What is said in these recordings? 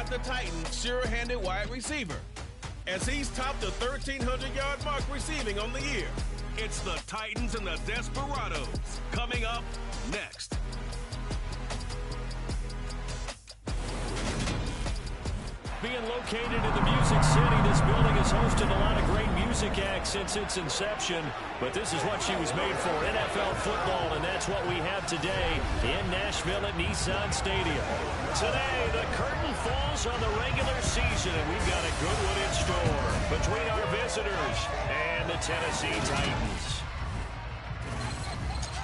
the Titans' sure-handed wide receiver, as he's topped the 1,300-yard mark receiving on the year. It's the Titans and the Desperados, coming up next. Being located in the Music City, this building has hosted a lot of great music acts since its inception, but this is what she was made for, NFL football, and that's what we have today in Nashville at Nissan Stadium. Today, the curtain falls on the regular season, and we've got a good one in store between our visitors and the Tennessee Titans.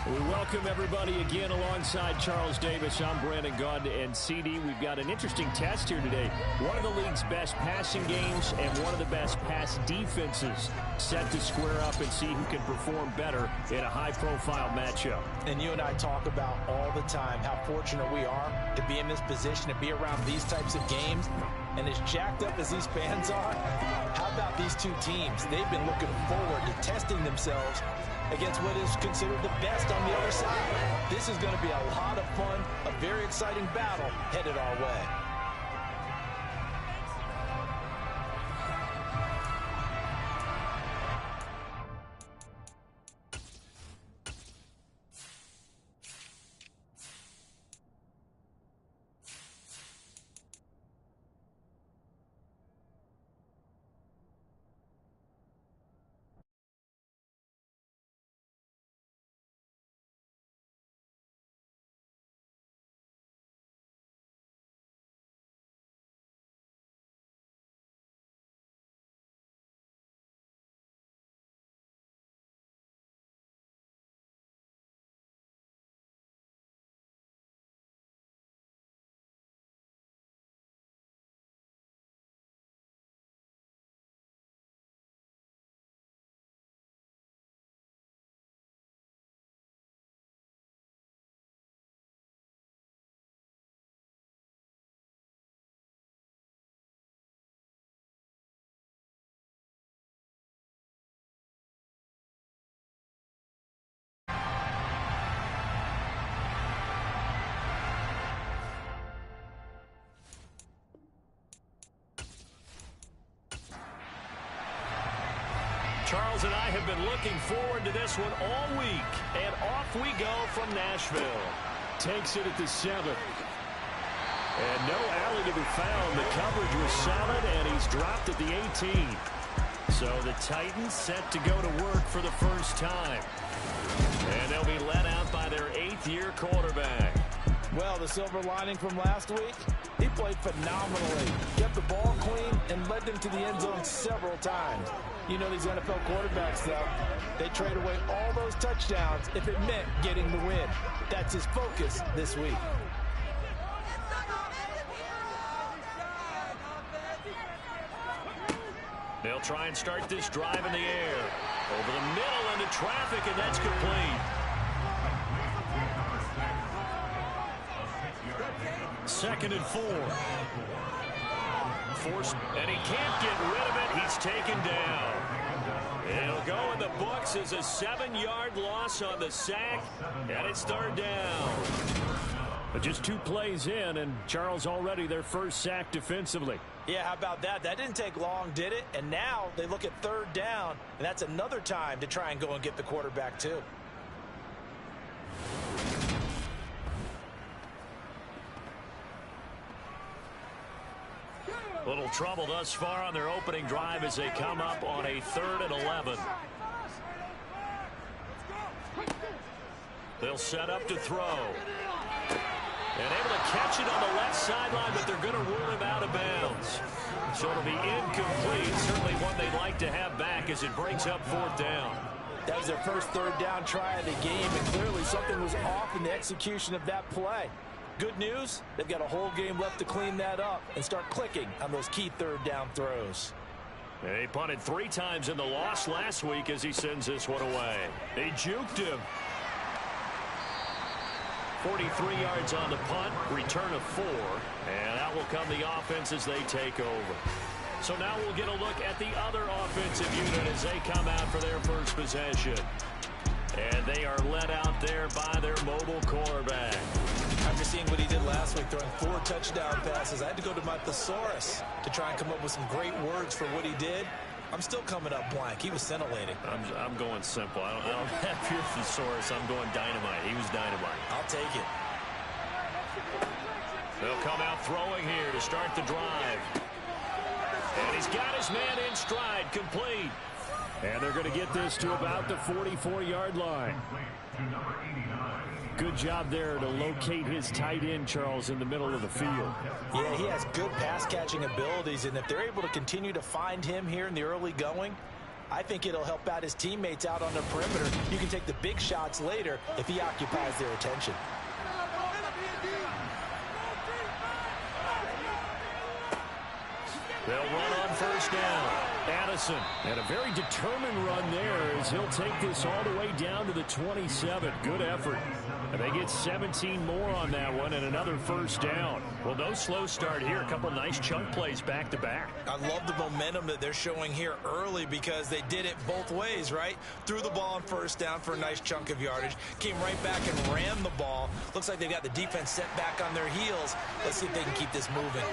We welcome everybody again alongside Charles Davis. I'm Brandon Gaudin and CD. We've got an interesting test here today. One of the league's best passing games and one of the best pass defenses set to square up and see who can perform better in a high-profile matchup. And you and I talk about all the time how fortunate we are to be in this position, to be around these types of games. And as jacked up as these fans are, how about these two teams? They've been looking forward to testing themselves against what is considered the best on the other side. This is going to be a lot of fun, a very exciting battle headed our way. Charles and I have been looking forward to this one all week. And off we go from Nashville. Takes it at the 7. And no alley to be found. The coverage was solid, and he's dropped at the 18. So the Titans set to go to work for the first time. And they'll be let out by their 8th-year quarterback. Well, the silver lining from last week, he played phenomenally. Kept the ball clean and led them to the end zone several times. You know these NFL quarterbacks, though, they trade away all those touchdowns if it meant getting the win. That's his focus this week. They'll try and start this drive in the air. Over the middle into traffic, and that's complete. Second and 4. Forced, and he can't get rid of it. He's taken down. It'll go in the books as a 7-yard loss on the sack, and it's 3rd down. But just 2 plays in, and Charles already their first sack defensively. Yeah, how about that? That didn't take long, did it? And now they look at 3rd down, and that's another time to try and go and get the quarterback too. Little trouble thus far on their opening drive as they come up on a 3rd and 11. They'll set up to throw. And able to catch it on the left sideline, but they're going to rule him out of bounds. So it'll be incomplete. Certainly one they'd like to have back as it brings up 4th down. That was their first 3rd down try of the game, and clearly something was off in the execution of that play. Good news, they've got a whole game left to clean that up and start clicking on those key 3rd down throws. And he punted 3 times in the loss last week as he sends this one away. They juked him. 43 yards on the punt, return of 4, and out will come the offense as they take over. So now we'll get a look at the other offensive unit as they come out for their first possession. And they are led out there by their mobile quarterback. After seeing what he did last week, throwing 4 touchdown passes, I had to go to my thesaurus to try and come up with some great words for what he did. I'm still coming up blank. He was scintillating. I'm going simple. I don't have your thesaurus. I'm going dynamite. He was dynamite. I'll take it. They'll come out throwing here to start the drive. And he's got his man in stride, complete. And they're going to get this to about the 44-yard line. Good job there to locate his tight end, Charles, in the middle of the field. Yeah, he has good pass-catching abilities, and if they're able to continue to find him here in the early going, I think it'll help out his teammates out on the perimeter. You can take the big shots later if he occupies their attention. They'll run on first down. Addison, and a very determined run there as he'll take this all the way down to the 27. Good effort. And they get 17 more on that one and another first down. Well, no slow start here. A couple nice chunk plays back-to-back. I love the momentum that they're showing here early because they did it both ways, right? Threw the ball on first down for a nice chunk of yardage. Came right back and ran the ball. Looks like they've got the defense set back on their heels. Let's see if they can keep this moving.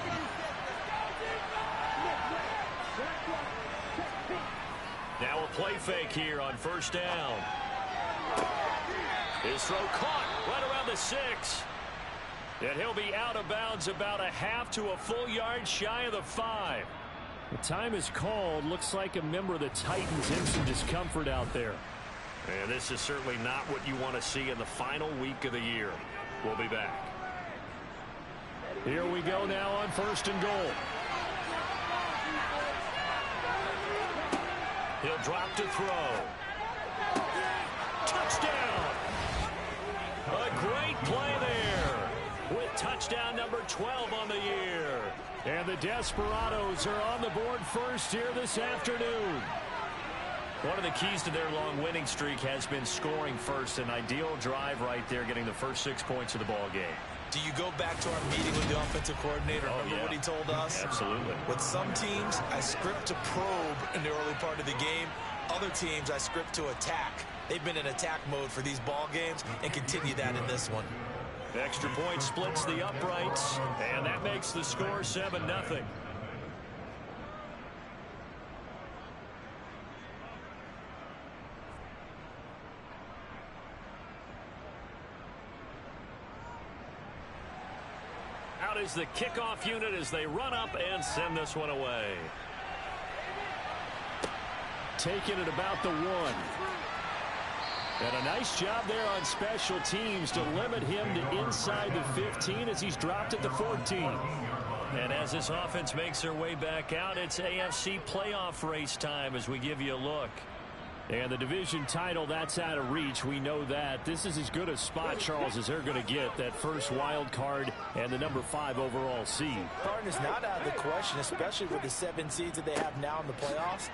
Now a play fake here on first down. His throw caught right around the 6. And he'll be out of bounds about a half to a full yard shy of the 5. The time is called. Looks like a member of the Titans in some discomfort out there. And this is certainly not what you want to see in the final week of the year. We'll be back. Here we go now on first and goal. He'll drop to throw. Touchdown! A great play there with touchdown number 12 on the year. And the Desperados are on the board first here this afternoon. One of the keys to their long winning streak has been scoring first. An ideal drive right there, getting the first 6 points of the ball game. Do you go back to our meeting with the offensive coordinator? Remember what he told us? Absolutely. With some teams, I script to probe in the early part of the game. Other teams, I script to attack. They've been in attack mode for these ball games and continue that in this one. Extra point splits the uprights, and that makes the score 7-0. Out is the kickoff unit as they run up and send this one away. Taking it about the 1. And a nice job there on special teams to limit him to inside the 15 as he's dropped at the 14. And as this offense makes their way back out, it's AFC playoff race time as we give you a look. And the division title, that's out of reach. We know that. This is as good a spot, Charles, as they're going to get. That first wild card and the number 5 overall seed. Cardinals not out of the question, especially with the 7 seeds that they have now in the playoffs.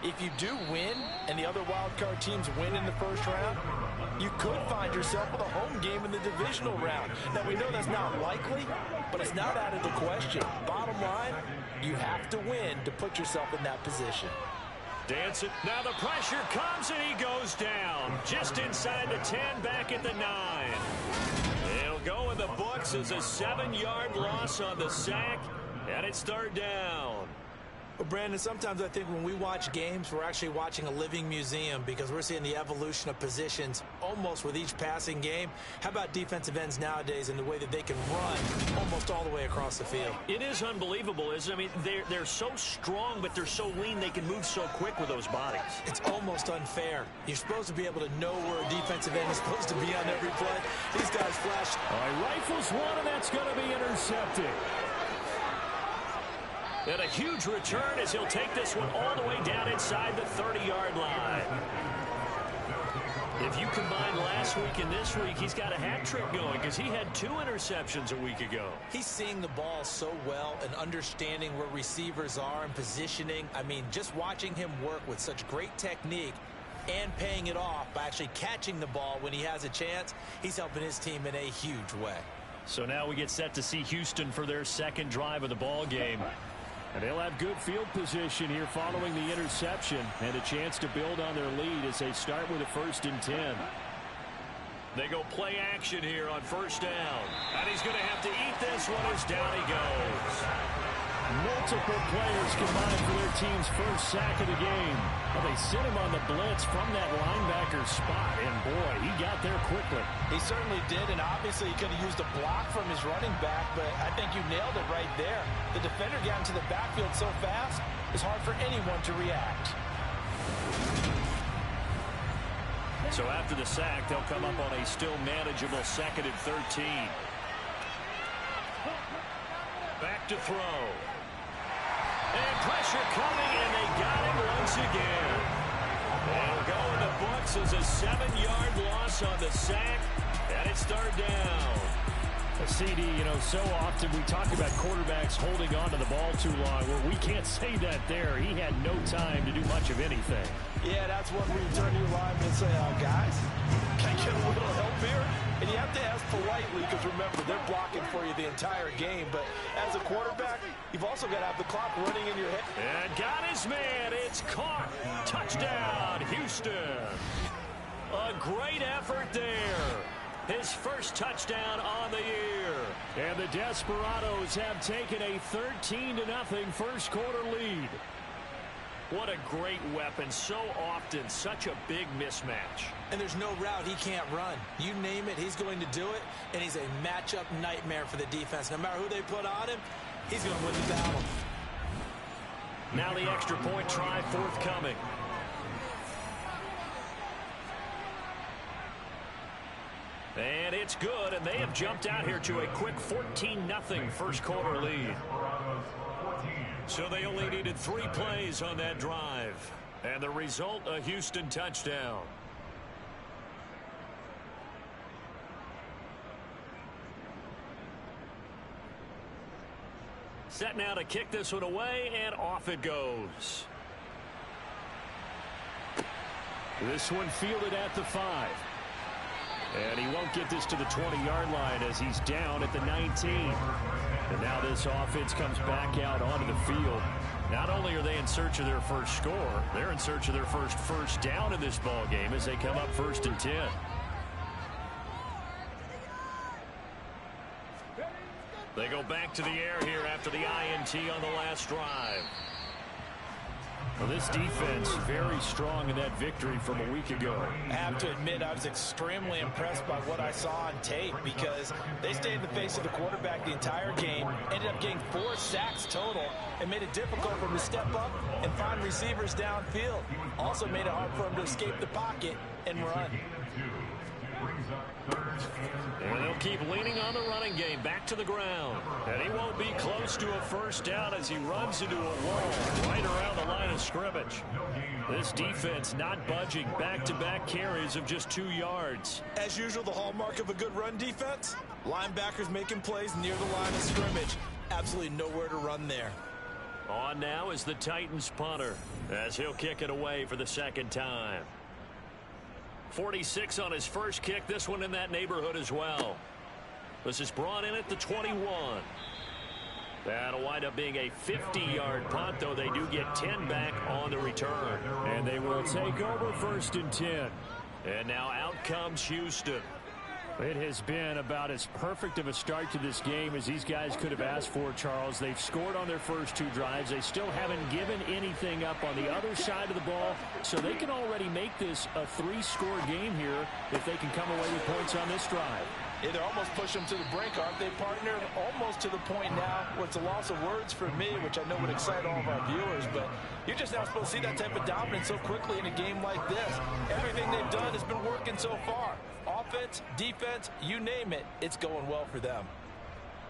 If you do win and the other wild card teams win in the first round, you could find yourself with a home game in the divisional round. Now, we know that's not likely, but it's not out of the question. Bottom line, you have to win to put yourself in that position. Dance it. Now the pressure comes and he goes down. Just inside the 10, back at the 9. It'll go in the books as a 7-yard loss on the sack, and it's third down. Well, Brandon, sometimes I think when we watch games, we're actually watching a living museum because we're seeing the evolution of positions almost with each passing game. How about defensive ends nowadays and the way that they can run almost all the way across the field? It is unbelievable, isn't it? I mean, they're so strong, but they're so lean they can move so quick with those bodies. It's almost unfair. You're supposed to be able to know where a defensive end is supposed to be on every play. These guys flash. All right, rifles one, and that's going to be intercepted. And a huge return as he'll take this one all the way down inside the 30-yard line. If you combine last week and this week, he's got a hat trick going because he had 2 interceptions a week ago. He's seeing the ball so well and understanding where receivers are and positioning. I mean, just watching him work with such great technique and paying it off by actually catching the ball when he has a chance, he's helping his team in a huge way. So now we get set to see Houston for their second drive of the ball game. And they'll have good field position here following the interception and a chance to build on their lead as they start with a 1st and 10. They go play action here on first down. And he's going to have to eat this one as down he goes. Multiple players combined for their team's first sack of the game. Well, they sent him on the blitz from that linebacker spot, and boy, he got there quickly. He certainly did, and obviously he could have used a block from his running back, but I think you nailed it right there. The defender got into the backfield so fast, it's hard for anyone to react. So after the sack, they'll come up on a still manageable 2nd and 13. Back to throw. And pressure coming, and they got him once again. It'll go in the books as a 7-yard loss on the sack, and it's 3rd down. CD, so often we talk about quarterbacks holding on to the ball too long. Well, we can't say that there. He had no time to do much of anything. Yeah, that's when we turn to your lineman and say, guys, can I get a little help here? And you have to ask politely because, remember, they're blocking for you the entire game. But as a quarterback, you've also got to have the clock running in your head. And got his man. It's caught. Touchdown, Houston. A great effort there. His first touchdown on the year. And the Desperados have taken a 13-0 first quarter lead. What a great weapon. So often, such a big mismatch. And there's no route he can't run. You name it, he's going to do it. And he's a matchup nightmare for the defense. No matter who they put on him, he's going to win the battle. Now the extra point try forthcoming. And it's good, and they have jumped out here to a quick 14-0 first quarter lead. So they only needed 3 plays on that drive. And the result, a Houston touchdown. Set now to kick this one away, and off it goes. This one fielded at the 5. And he won't get this to the 20-yard line as he's down at the 19. And now this offense comes back out onto the field. Not only are they in search of their first score, they're in search of their first down in this ball game as they come up 1st and 10. They go back to the air here after the INT on the last drive. Well, this defense very strong in that victory from a week ago. I have to admit, I was extremely impressed by what I saw on tape because they stayed in the face of the quarterback the entire game, ended up getting 4 sacks total, and made it difficult for him to step up and find receivers downfield. Also made it hard for him to escape the pocket and run. And they'll keep leaning on the running game back to the ground. And he won't be close to a first down as he runs into a wall right around the line of scrimmage. This defense not budging. Back-to-back carries of just 2 yards. As usual, the hallmark of a good run defense, linebackers making plays near the line of scrimmage. Absolutely nowhere to run there. On now is the Titans punter as he'll kick it away for the 2nd time. 46 on his first kick. This one in that neighborhood as well. This is brought in at the 21. That'll wind up being a 50-yard punt, though they do get 10 back on the return. And they will take over 1st and 10. And now out comes Houston. It has been about as perfect of a start to this game as these guys could have asked for, Charles. They've scored on their first 2 drives. They still haven't given anything up on the other side of the ball, so they can already make this a 3-score game here if they can come away with points on this drive. Yeah, they're almost pushing them to the brink, aren't they, partner? Almost to the point now where it's a loss of words for me, which I know would excite all of our viewers, but you're just not supposed to see that type of dominance so quickly in a game like this. Everything they've done has been working so far. Offense, defense, you name it, it's going well for them.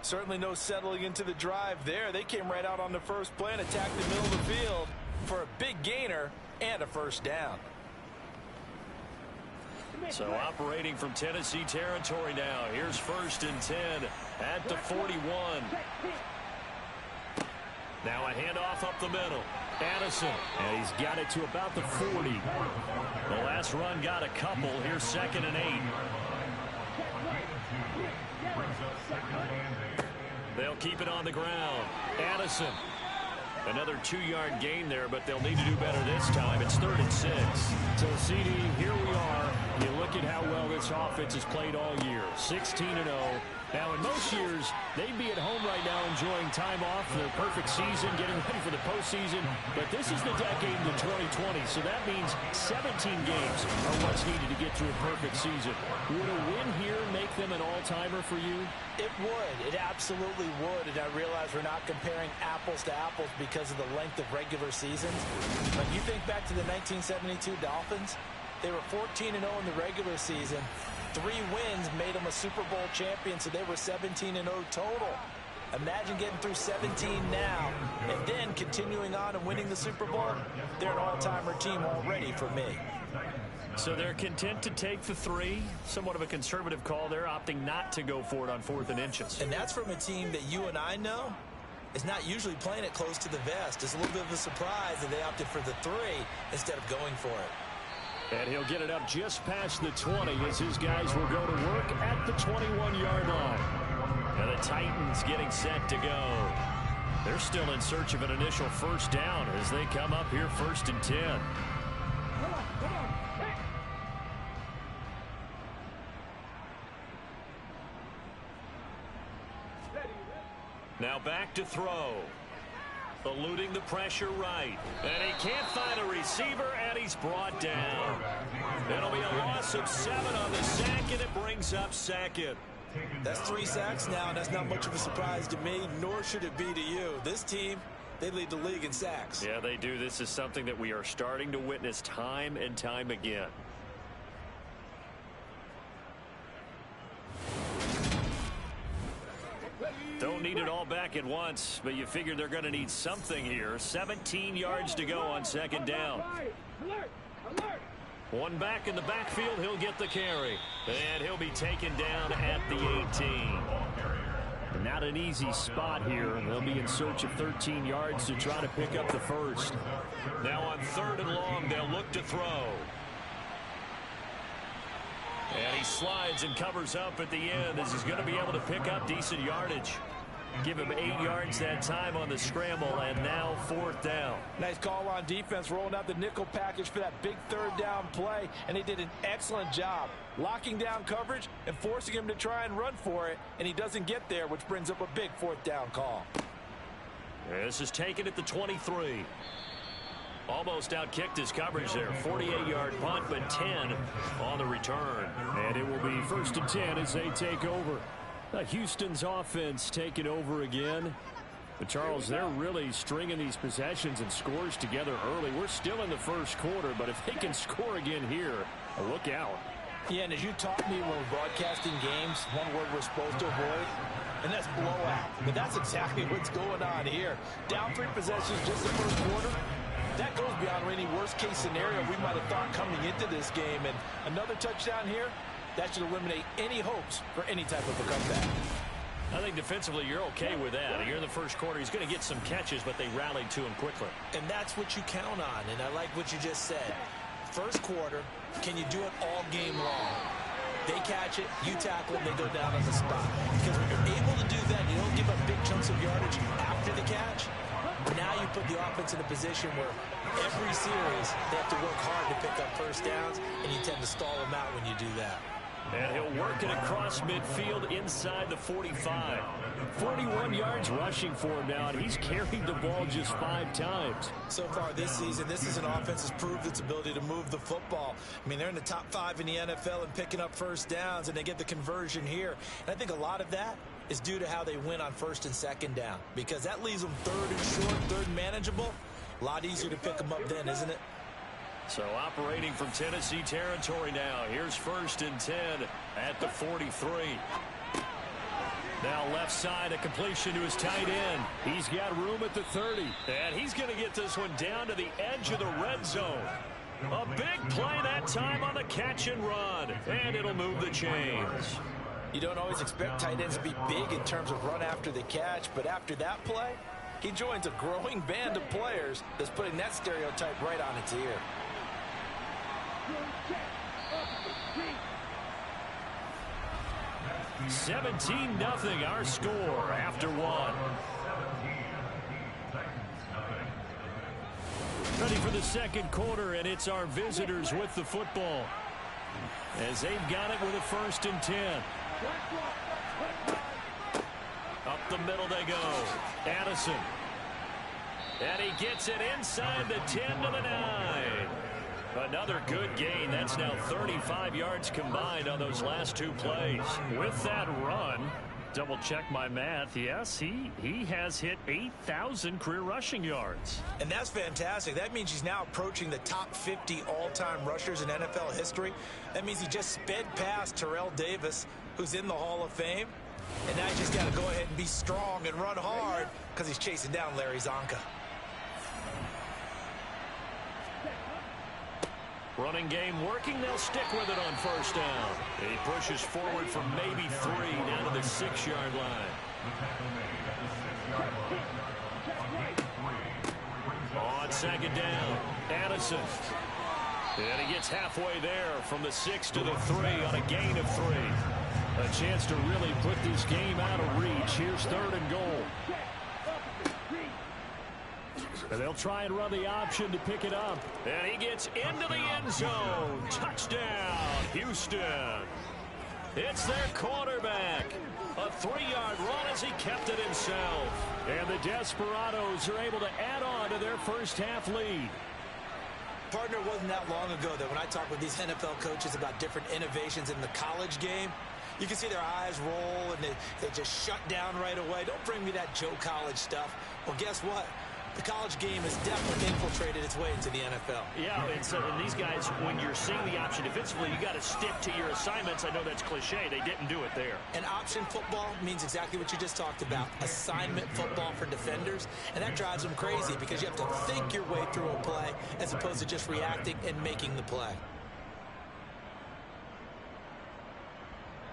Certainly no settling into the drive there. They came right out on the first play and attacked the middle of the field for a big gainer and a first down. So operating from Tennessee territory now. Here's 1st and 10 at the 41. Now a handoff up the middle. Addison, and he's got it to about the 40. The last run got a couple. Here's 2nd and 8. They'll keep it on the ground. Addison. Another 2-yard gain there, but they'll need to do better this time. It's 3rd and 6. So, CD, here we are. You look look at how well this offense has played all year. 16-0. Now, in most years, they'd be at home right now enjoying time off, their perfect season, getting ready for the postseason. But this is the decade into 2020, so that means 17 games are what's needed to get to a perfect season. Would a win here make them an all-timer for you? It would. It absolutely would. And I realize we're not comparing apples to apples because of the length of regular seasons. But you think back to the 1972 Dolphins, they were 14-0 in the regular season. 3 wins made them a Super Bowl champion, so they were 17-0 total. Imagine getting through 17 now and then continuing on and winning the Super Bowl. They're an all-timer team already for me. So they're content to take the 3. Somewhat of a conservative call there, opting not to go for it on 4th and inches. And that's from a team that you and I know is not usually playing it close to the vest. It's a little bit of a surprise that they opted for the 3 instead of going for it. And he'll get it up just past the 20 as his guys will go to work at the 21-yard line. And the Titans getting set to go. They're still in search of an initial first down as they come up here 1st and 10. Now back to throw. Eluding the pressure right. And he can't find a receiver, and he's brought down. That'll be a loss of 7 on the sack, and it brings up 2nd. That's 3 sacks now, and that's not much of a surprise to me, nor should it be to you. This team, they lead the league in sacks. Yeah, they do. This is something that we are starting to witness time and time again. Don't need it all back at once, but you figure they're going to need something here. 17 yards to go on 2nd down. One back in the backfield, he'll get the carry. And he'll be taken down at the 18. Not an easy spot here. They'll be in search of 13 yards to try to pick up the first. Now on 3rd and long, they'll look to throw. And he slides and covers up at the end as he's going to be able to pick up decent yardage. Give him 8 yards that time on the scramble, and now 4th down. Nice call on defense, rolling out the nickel package for that big 3rd down play, and they did an excellent job locking down coverage and forcing him to try and run for it, and he doesn't get there, which brings up a big 4th down call. This is taken at the 23. Almost outkicked his coverage there. 48-yard punt, but 10 on the return. And it will be 1st and 10 as they take over. Houston's offense taking over again. But Charles, they're really stringing these possessions and scores together early. We're still in the 1st quarter, but if they can score again here, look out. Yeah, and as you taught me when we're broadcasting games, one word we're supposed to avoid, and that's blowout. But that's exactly what's going on here. Down 3 possessions just the 1st quarter. That goes beyond any worst-case scenario we might have thought coming into this game. And another touchdown here, that should eliminate any hopes for any type of a comeback. I think defensively you're okay with that. Here in the 1st quarter, he's going to get some catches, but they rallied to him quickly. And that's what you count on, and I like what you just said. 1st quarter, can you do it all game long? They catch it, you tackle them, they go down on the spot. Because when you're able to do that, you don't give up big chunks of yardage after the catch. Now you put the offense in a position where every series they have to work hard to pick up 1st downs, and you tend to stall them out when you do that. And he'll work it across midfield inside the 45. 41 yards rushing for him now, and he's carried the ball just 5 times. So far this season, this is an offense that's proved its ability to move the football. I mean, they're in the top 5 in the NFL and picking up 1st downs, and they get the conversion here. And I think a lot of that is due to how they win on 1st and 2nd down, because that leaves them 3rd and short, 3rd and manageable. A lot easier to pick them up then, isn't it? So operating from Tennessee territory now. Here's 1st and 10 at the 43. Now left side, a completion to his tight end. He's got room at the 30. And he's going to get this one down to the edge of the red zone. A big play that time on the catch and run. And it'll move the chains. You don't always expect tight ends to be big in terms of run after the catch, but after that play, he joins a growing band of players that's putting that stereotype right on its ear. 17-0 our score after 1. Ready for the 2nd quarter, and it's our visitors with the football. as they've got it with a 1st and 10. Up the middle they go. Addison. And he gets it inside the 10 to the 9. Another good gain. That's now 35 yards combined on those last 2 plays. With that run, double check my math. Yes, he has hit 8,000 career rushing yards. And that's fantastic. That means he's now approaching the top 50 all-time rushers in NFL history. That means he just sped past Terrell Davis, who's in the Hall of Fame. And now he's just got to go ahead and be strong and run hard because he's chasing down Larry Zonka. Running game working. They'll stick with it on 1st down. He pushes forward for maybe 3 down to the 6-yard line. On 2nd down, Addison. And he gets halfway there from the 6 to the 3 on a gain of 3. A chance to really put this game out of reach. Here's 3rd and goal. And they'll try and run the option to pick it up. And he gets into the end zone. Touchdown, Houston. It's their quarterback. A 3-yard run as he kept it himself. And the Desperados are able to add on to their first-half lead. Partner, it wasn't that long ago that when I talk with these NFL coaches about different innovations in the college game, you can see their eyes roll and they just shut down right away. Don't bring me that Joe College stuff. Well, guess what? The college game has definitely infiltrated its way into the NFL. Yeah, and so these guys, when you're seeing the option defensively, you got to stick to your assignments. I know that's cliche. They didn't do it there. And option football means exactly what you just talked about. Assignment football for defenders. And that drives them crazy because you have to think your way through a play as opposed to just reacting and making the play.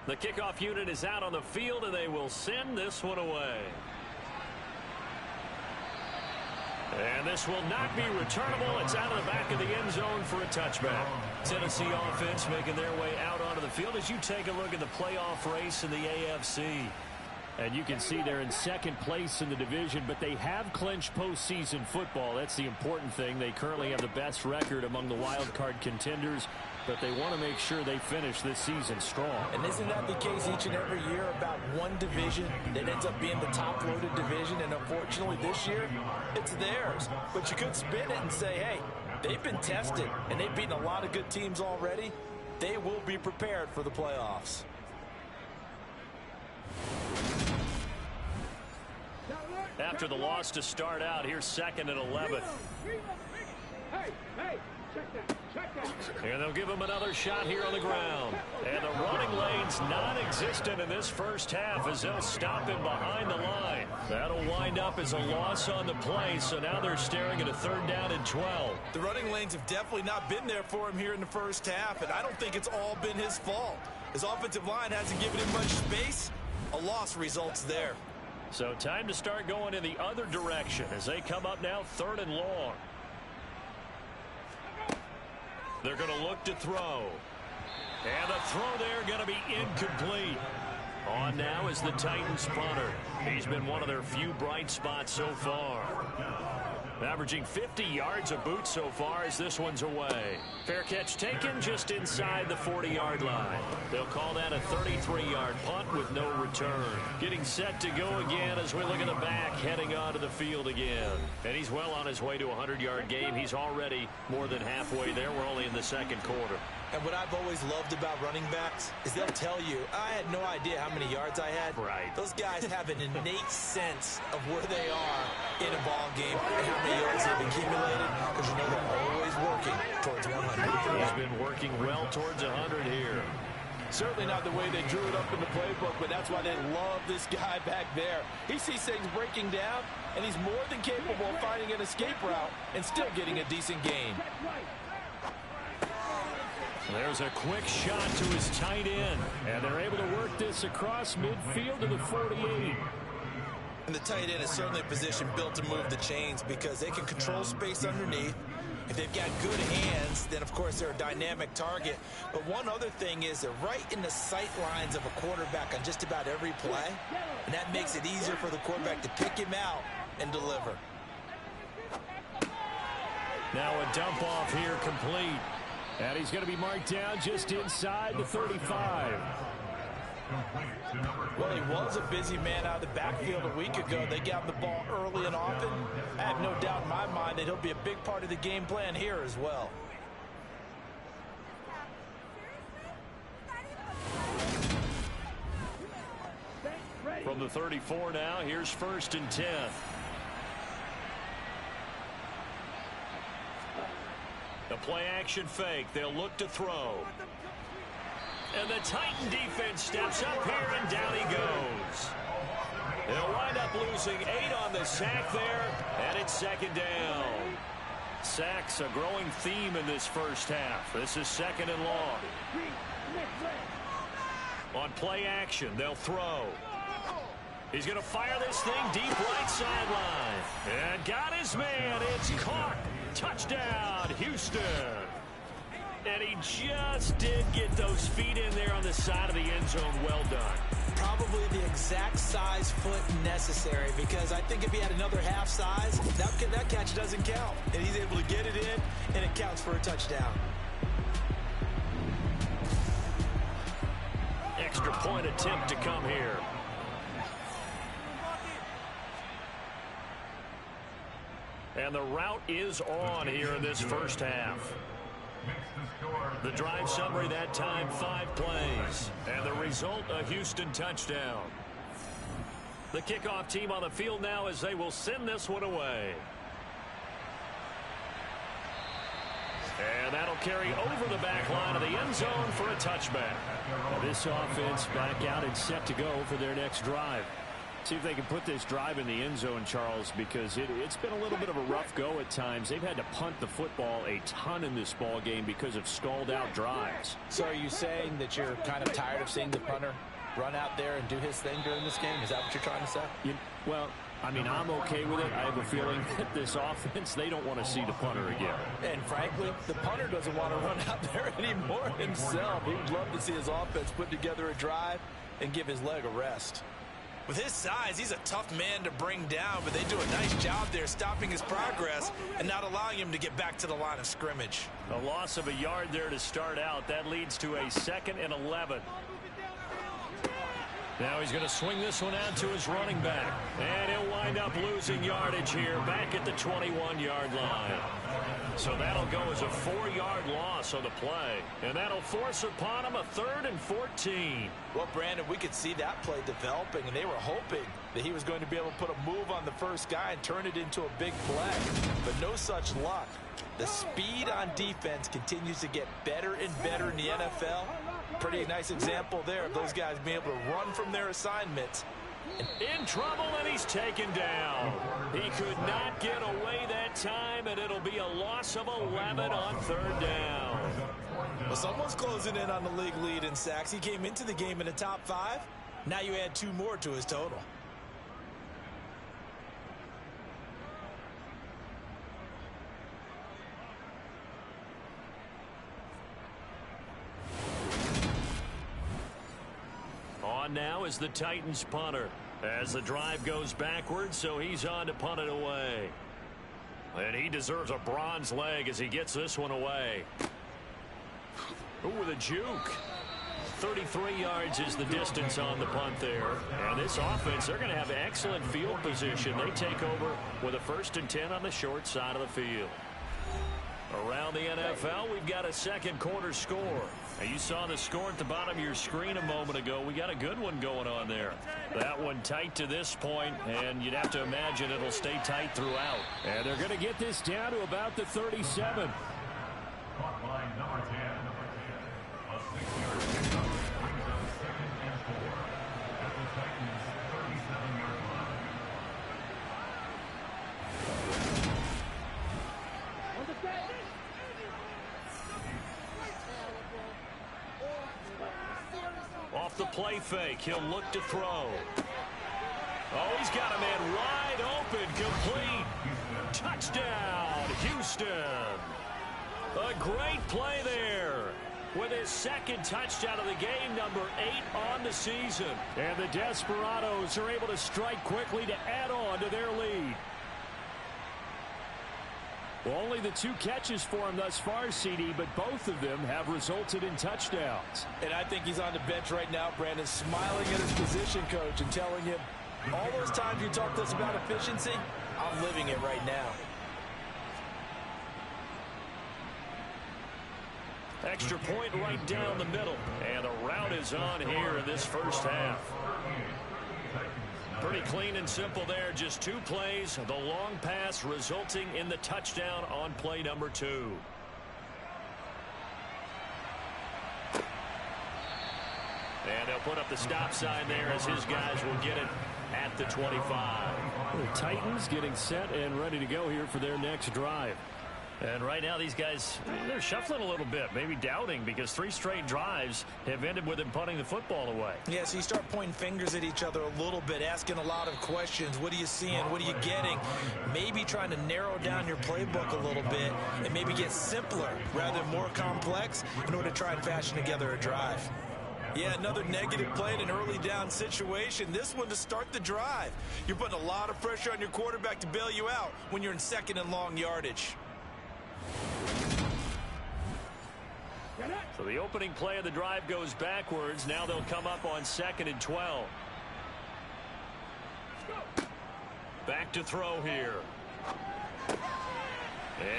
The kickoff unit is out on the field, and they will send this one away. And this will not be returnable. It's out of the back of the end zone for a touchback. Tennessee offense making their way out onto the field as you take a look at the playoff race in the AFC. And you can see they're in 2nd place in the division, but they have clinched postseason football. That's the important thing. They currently have the best record among the wild card contenders, but they want to make sure they finish this season strong. And isn't that the case each and every year about one division that ends up being the top-loaded division? And unfortunately this year, it's theirs. But you could spin it and say, hey, they've been tested, and they've beaten a lot of good teams already. They will be prepared for the playoffs. After the loss to start out, here's 2nd and 11. And they'll give him another shot here on the ground. And the running lane's non-existent in this first half as they'll stop him behind the line. That'll wind up as a loss on the play, so now they're staring at a 3rd down and 12. The running lanes have definitely not been there for him here in the first half, and I don't think it's all been his fault. His offensive line hasn't given him much space. A loss results there. So time to start going in the other direction as they come up now 3rd and long. They're going to look to throw. And the throw there going to be incomplete. On now is the Titans punter. He's been one of their few bright spots so far. Averaging 50 yards a boot so far as this one's away. Fair catch taken just inside the 40-yard line. They'll call that a 33-yard punt with no return. Getting set to go again as we look at the back heading onto the field again. And he's well on his way to a 100-yard game. He's already more than halfway there. We're only in the 2nd quarter. And what I've always loved about running backs is they'll tell you, I had no idea how many yards I had. Right. Those guys have an innate sense of where they are in a ball game and how many yards they've accumulated, because you know they're always working towards 100. He's been working well towards 100 here. Certainly not the way they drew it up in the playbook, but that's why they love this guy back there. He sees things breaking down, and he's more than capable of finding an escape route and still getting a decent gain. There's a quick shot to his tight end, and they're able to work this across midfield to the 48. And the tight end is certainly a position built to move the chains because they can control space underneath. If they've got good hands, then of course they're a dynamic target. But one other thing is they're right in the sight lines of a quarterback on just about every play, and that makes it easier for the quarterback to pick him out and deliver. Now a dump off here complete. And he's going to be marked down just inside the 35. Well, he was a busy man out of the backfield a week ago. They got him the ball early and often. I have no doubt in my mind that he'll be a big part of the game plan here as well. From the 34 now, here's 1st and 10. The play action fake. They'll look to throw. And the Titan defense steps up here, and down he goes. They'll wind up losing 8 on the sack there, and it's 2nd down. Sacks a growing theme in this first half. This is 2nd and long. On play action, they'll throw. He's going to fire this thing deep right sideline. And got his man. It's caught. Touchdown, Houston. And he just did get those feet in there on the side of the end zone. Well done. Probably the exact size foot necessary, because I think if he had another half size, that catch doesn't count. And he's able to get it in, and it counts for a touchdown. Extra point attempt to come here. And the route is on here in this first half. The drive summary that time, 5 plays. And the result, a Houston touchdown. The kickoff team on the field now as they will send this one away. And that'll carry over the back line of the end zone for a touchback. Now this offense back out and set to go for their next drive. See if they can put this drive in the end zone, Charles, because it's been a little bit of a rough go at times. They've had to punt the football a ton in this ball game because of stalled-out drives. So are you saying that you're kind of tired of seeing the punter run out there and do his thing during this game? Is that what you're trying to say? Well, I mean, I'm okay with it. I have a feeling that this offense, they don't want to see the punter again. And frankly, the punter doesn't want to run out there anymore himself. He would love to see his offense put together a drive and give his leg a rest. With his size, he's a tough man to bring down, but they do a nice job there stopping his progress and not allowing him to get back to the line of scrimmage. A loss of a yard there to start out. That leads to a 2nd and 11. Now he's going to swing this one out to his running back. And he'll wind up losing yardage here back at the 21-yard line. So that'll go as a 4-yard loss on the play. And that'll force upon him a 3rd and 14. Well, Brandon, we could see that play developing, and they were hoping that he was going to be able to put a move on the first guy and turn it into a big play. But no such luck. The speed on defense continues to get better and better in the NFL. Pretty nice example there of those guys being able to run from their assignments. In trouble, and he's taken down. He could not get away that time, and it'll be a loss of 11 on 3rd down. Well, someone's closing in on the league lead in sacks. He came into the game in the top 5. Now you add 2 more to his total. On now is the Titans punter as the drive goes backwards, so he's on to punt it away. And he deserves a bronze leg as he gets this one away. Ooh, with a juke. 33 yards is the distance on the punt there. And this offense, they're going to have excellent field position. They take over with a 1st and 10 on the short side of the field. Around the NFL, we've got a second quarter score. Now, you saw the score at the bottom of your screen a moment ago. We got a good one going on there. That one tight to this point, and you'd have to imagine it'll stay tight throughout. And they're going to get this down to about the 37. Off the play fake, he'll look to throw. Oh, he's got a man wide open, complete. Touchdown, Houston. A great play there with his 2nd touchdown of the game, number 8 on the season. And the Desperados are able to strike quickly to add on to their lead. Well, only the 2 catches for him thus far, CD, but both of them have resulted in touchdowns. And I think he's on the bench right now, Brandon, smiling at his position coach and telling him, all those times you talked to us about efficiency, I'm living it right now. Extra point right down the middle. And the route is on here in this first half. Pretty clean and simple there. Just 2 plays. The long pass resulting in the touchdown on play number 2. And they'll put up the stop sign there as his guys will get it at the 25. The Titans getting set and ready to go here for their next drive. And right now these guys, they're shuffling a little bit, maybe doubting, because 3 straight drives have ended with them punting the football away. Yeah, so you start pointing fingers at each other a little bit, asking a lot of questions. What are you seeing? What are you getting? Maybe trying to narrow down your playbook a little bit and maybe get simpler rather than more complex in order to try and fashion together a drive. Yeah, another negative play in an early down situation. This one to start the drive. You're putting a lot of pressure on your quarterback to bail you out when you're in 2nd and long yardage. So the opening play of the drive goes backwards. Now they'll come up on 2nd and 12. Back to throw here.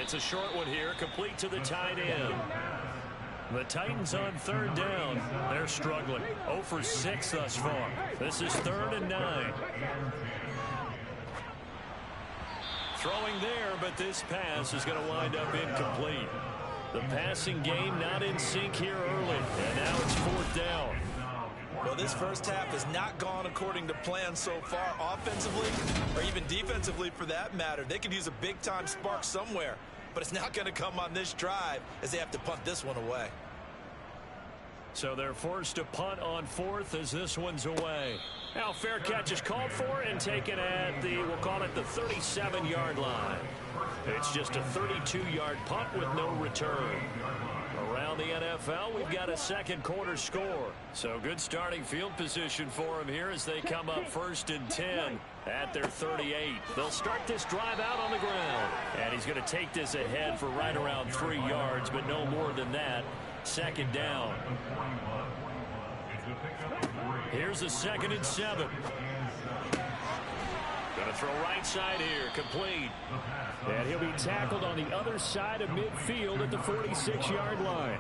It's a short one here, complete to the tight end. The Titans on 3rd down. They're struggling. 0 for 6 thus far. This is 3rd and 9. Throwing there, but this pass is going to wind up incomplete. The passing game not in sync here early, and now it's 4th down. Well, this first half has not gone according to plan so far, offensively or even defensively for that matter. They could use a big-time spark somewhere, but it's not going to come on this drive as they have to punt this one away. So they're forced to punt on 4th as this one's away. Now fair catch is called for and taken at the, we'll call it the 37-yard line. It's just a 32-yard punt with no return. Around the NFL, we've got a 2nd quarter score. So good starting field position for them here as they come up 1st and 10 at their 38. They'll start this drive out on the ground. And he's going to take this ahead for right around 3 yards, but no more than that. 2nd down. Here's a 2nd and 7. Going to throw right side here, complete. And he'll be tackled on the other side of midfield at the 46-yard line.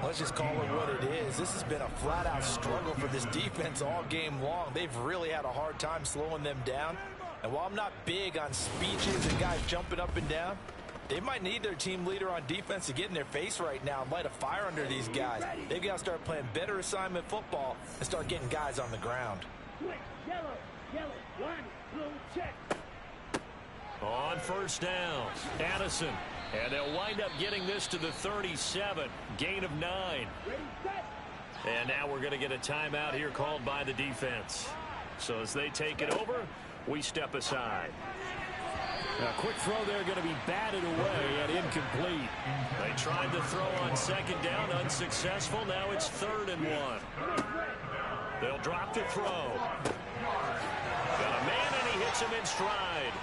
Let's just call it what it is. This has been a flat-out struggle for this defense all game long. They've really had a hard time slowing them down. And while I'm not big on speeches and guys jumping up and down, they might need their team leader on defense to get in their face right now and light a fire under these guys. They've got to start playing better assignment football and start getting guys on the ground. Yellow, 1, blue, check. On 1st down, Addison. And they'll wind up getting this to the 37. Gain of 9. And now we're going to get a timeout here called by the defense. So as they take it over, we step aside. A quick throw there going to be batted away and incomplete. They tried to throw on 2nd down, unsuccessful. Now it's 3rd and 1. They'll drop the throw. Got a man and he hits him in stride.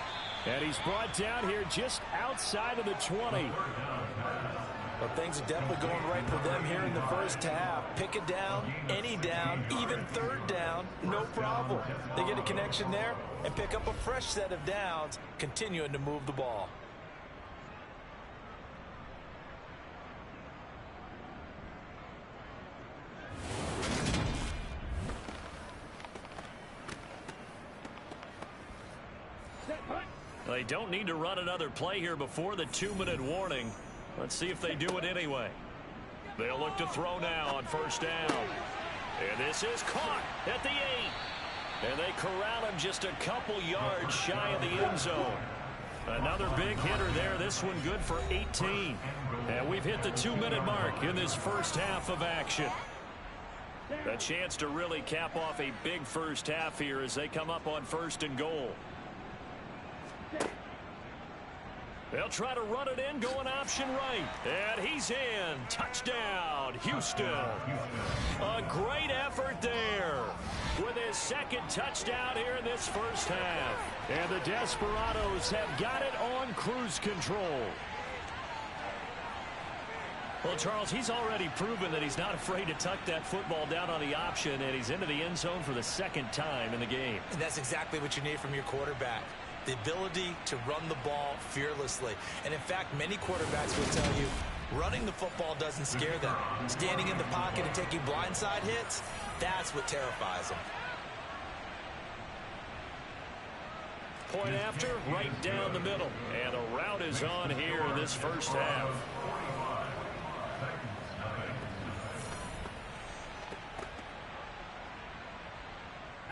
And he's brought down here just outside of the 20. Well, things are definitely going right for them here in the first half. Pick it down, any down, even 3rd down, no problem. They get a connection there and pick up a fresh set of downs, continuing to move the ball. They don't need to run another play here before the 2-minute warning. Let's see if they do it anyway. They'll look to throw now on 1st down. And this is caught at the 8. And they corral him just a couple yards shy of the end zone. Another big hitter there. This one good for 18. And we've hit the 2-minute mark in this first half of action. A chance to really cap off a big first half here as they come up on 1st and goal. They'll try to run it in, going option right. And he's in. Touchdown, Houston. A great effort there. with his second touchdown here in this first half. And the Desperados have got it on cruise control. Well, Charles, he's already proven that he's not afraid to tuck that football down on the option, and he's into the end zone for the second time in the game. And that's exactly what you need from your quarterback. The ability to run the ball fearlessly. And in fact, many quarterbacks will tell you running the football doesn't scare them. Standing in the pocket and taking blindside hits, that's what terrifies them. Point after, right down the middle. And the route is on here in this first half.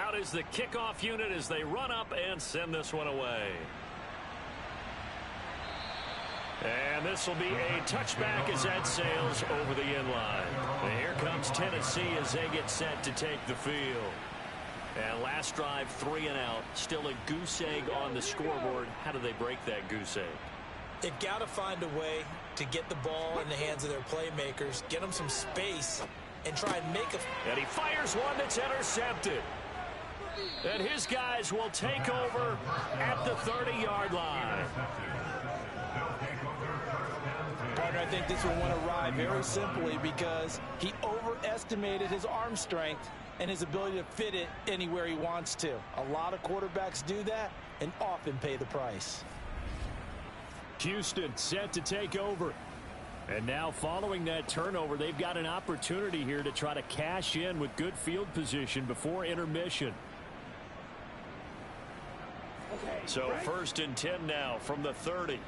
Out is the kickoff unit as they run up and send this one away. And this will be a touchback as that sails over the end line. And here comes Tennessee as they get set to take the field. And last drive, 3 and out. Still a goose egg on the scoreboard. How do they break that goose egg? They've got to find a way to get the ball in the hands of their playmakers, get them some space, and try and make a... And he fires one that's intercepted. And his guys will take over at the 30-yard line. Partner, I think this one went awry very simply because he overestimated his arm strength and his ability to fit it anywhere he wants to. A lot of quarterbacks do that and often pay the price. Houston set to take over. And now following that turnover, they've got an opportunity here to try to cash in with good field position before intermission. So first and 10 now from the 30.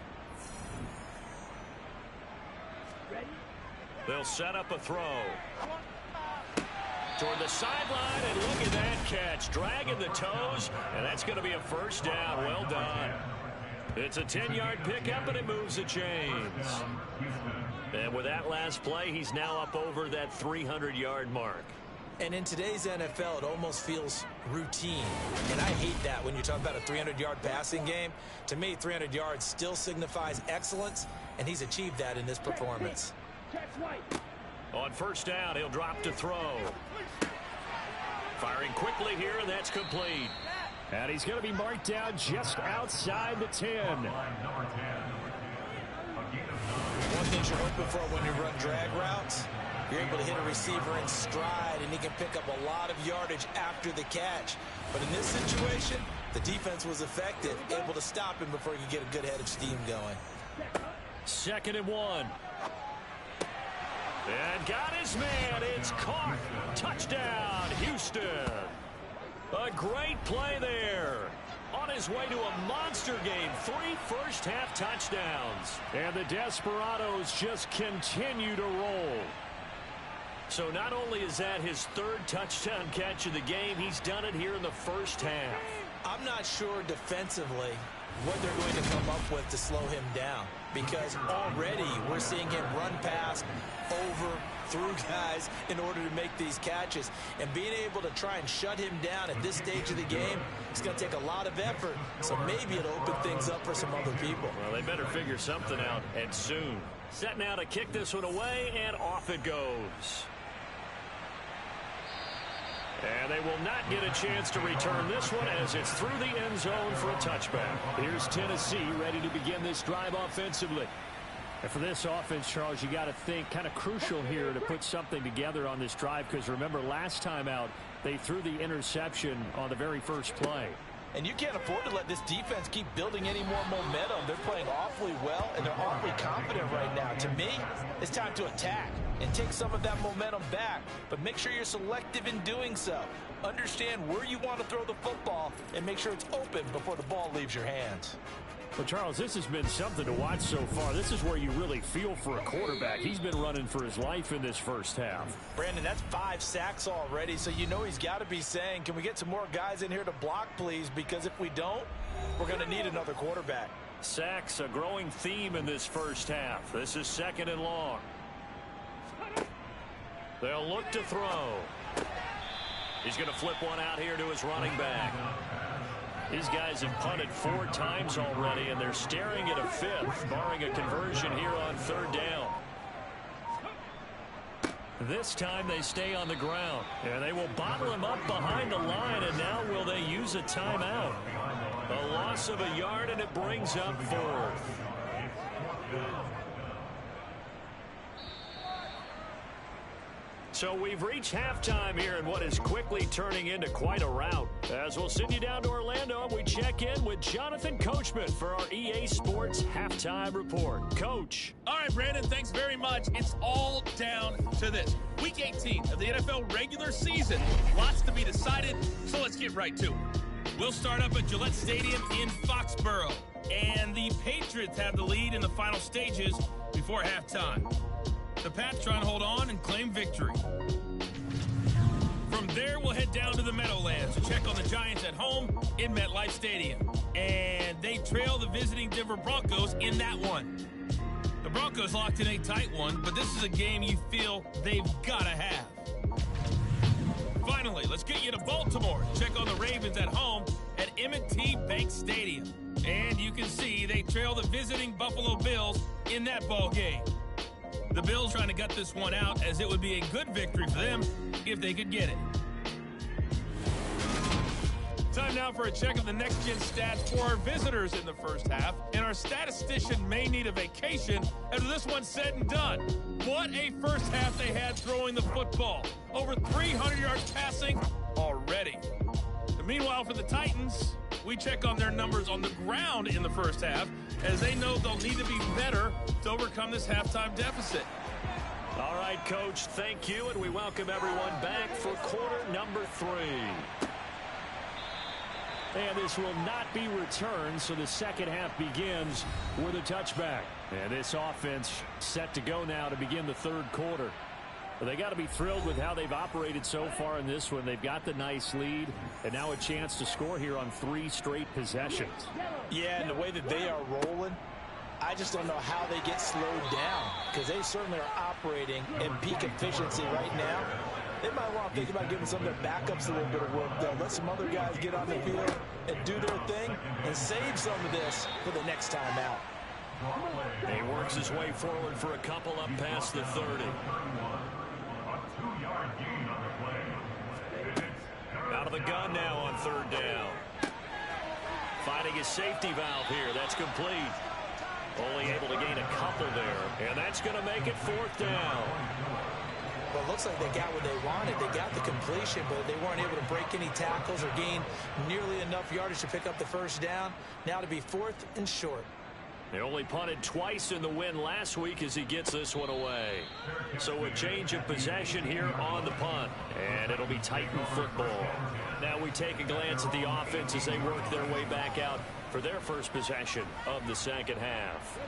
They'll set up a throw. Toward the sideline, and look at that catch. Dragging the toes, and that's going to be a first down. Well done. It's a 10-yard pickup, and it moves the chains. And with that last play, he's now up over that 300-yard mark. And in today's NFL, it almost feels routine. And I hate that when you talk about a 300-yard passing game. To me, 300 yards still signifies excellence, and he's achieved that in this performance. On first down, he'll drop to throw. Firing quickly here, and that's complete. And he's going to be marked down just outside the 10. One thing you're hoping for when you run drag routes, you're able to hit a receiver in stride, and he can pick up a lot of yardage after the catch. But in this situation, the defense was effective, able to stop him before he could get a good head of steam going. 2nd and 1. And got his man. It's caught. Touchdown, Houston. A great play there. On his way to a monster game. 3 first-half touchdowns. And the Desperados just continue to roll. So not only is that his 3rd touchdown catch of the game, he's done it here in the first half. I'm not sure defensively what they're going to come up with to slow him down, because already we're seeing him run past, over, through guys in order to make these catches. And being able to try and shut him down at this stage of the game, it's going to take a lot of effort. So maybe it'll open things up for some other people. Well, they better figure something out, and soon. Set now to kick this one away, and off it goes. And they will not get a chance to return this one as it's through the end zone for a touchback. Here's Tennessee ready to begin this drive offensively. And for this offense, Charles, you got to think kind of crucial here to put something together on this drive, because remember last time out they threw the interception on the very first play. And you can't afford to let this defense keep building any more momentum. They're playing awfully well, and they're awfully confident right now. To me, it's time to attack and take some of that momentum back. But make sure you're selective in doing so. Understand where you want to throw the football and make sure it's open before the ball leaves your hands. Well, Charles, this has been something to watch so far. This is where you really feel for a quarterback. He's been running for his life in this first half. Brandon, that's 5 sacks already, so you know he's got to be saying, can we get some more guys in here to block, please? Because if we don't, we're going to need another quarterback. Sacks, a growing theme in this first half. This is 2nd and long. They'll look to throw. He's going to flip one out here to his running back. These guys have punted 4 times already, and they're staring at a 5th, barring a conversion here on 3rd down. This time they stay on the ground. And they will bottle him up behind the line, and now will they use a timeout? A loss of a yard, and it brings up 4th. So we've reached halftime here in what is quickly turning into quite a rout. As we'll send you down to Orlando, we check in with Jonathan Coachman for our EA Sports Halftime Report. Coach. All right, Brandon, thanks very much. It's all down to this. Week 18 of the NFL regular season. Lots to be decided, so let's get right to it. We'll start up at Gillette Stadium in Foxborough. And the Patriots have the lead in the final stages before halftime. The Pats try and hold on and claim victory. From there, we'll head down to the Meadowlands to check on the Giants at home in MetLife Stadium. And they trail the visiting Denver Broncos in that one. The Broncos locked in a tight one, but this is a game you feel they've got to have. Finally, let's get you to Baltimore to check on the Ravens at home at M&T Bank Stadium. And you can see they trail the visiting Buffalo Bills in that ball game. The Bills trying to gut this one out, as it would be a good victory for them if they could get it. Time now for a check of the next-gen stats for our visitors in the first half. And our statistician may need a vacation after this one's said and done. What a first half they had throwing the football. Over 300 yards passing already. And meanwhile, for the Titans, we check on their numbers on the ground in the first half, as they know they'll need to be better to overcome this halftime deficit. All right, Coach, thank you, and we welcome everyone back for quarter number 3. And this will not be returned, so the second half begins with a touchback. And this offense set to go now to begin the third quarter. But they got to be thrilled with how they've operated so far in this one. They've got the nice lead, and now a chance to score here on 3 straight possessions. Yeah, and the way that they are rolling, I just don't know how they get slowed down, because they certainly are operating at peak efficiency right now. They might want to think about giving some of their backups a little bit of work, though. Let some other guys get on the field and do their thing and save some of this for the next time out. He works his way forward for a couple up past the 30. Out of the gun now on third down. Finding his safety valve here. That's complete. Only able to gain a couple there. And that's going to make it 4th down. Well, it looks like they got what they wanted. They got the completion, but they weren't able to break any tackles or gain nearly enough yardage to pick up the first down. Now to be 4th and short. They only punted twice in the win last week as he gets this one away. So a change of possession here on the punt. And it'll be Titan football. Now we take a glance at the offense as they work their way back out for their first possession of the second half.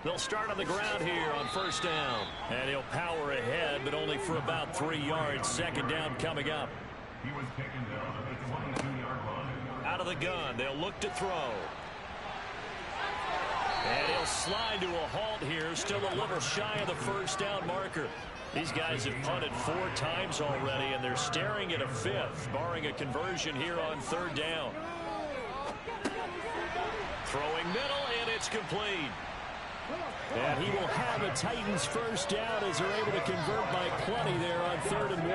They'll start on the ground here on first down. And he'll power ahead, but only for about 3 yards. Second down coming up. Out of the gun, they'll look to throw. And he'll slide to a halt here, still a little shy of the first down marker. These guys have punted 4 times already, and they're staring at a 5th, barring a conversion here on third down. Throwing middle, and it's complete. And he will have a Titans first down as they're able to convert by plenty there on 3rd and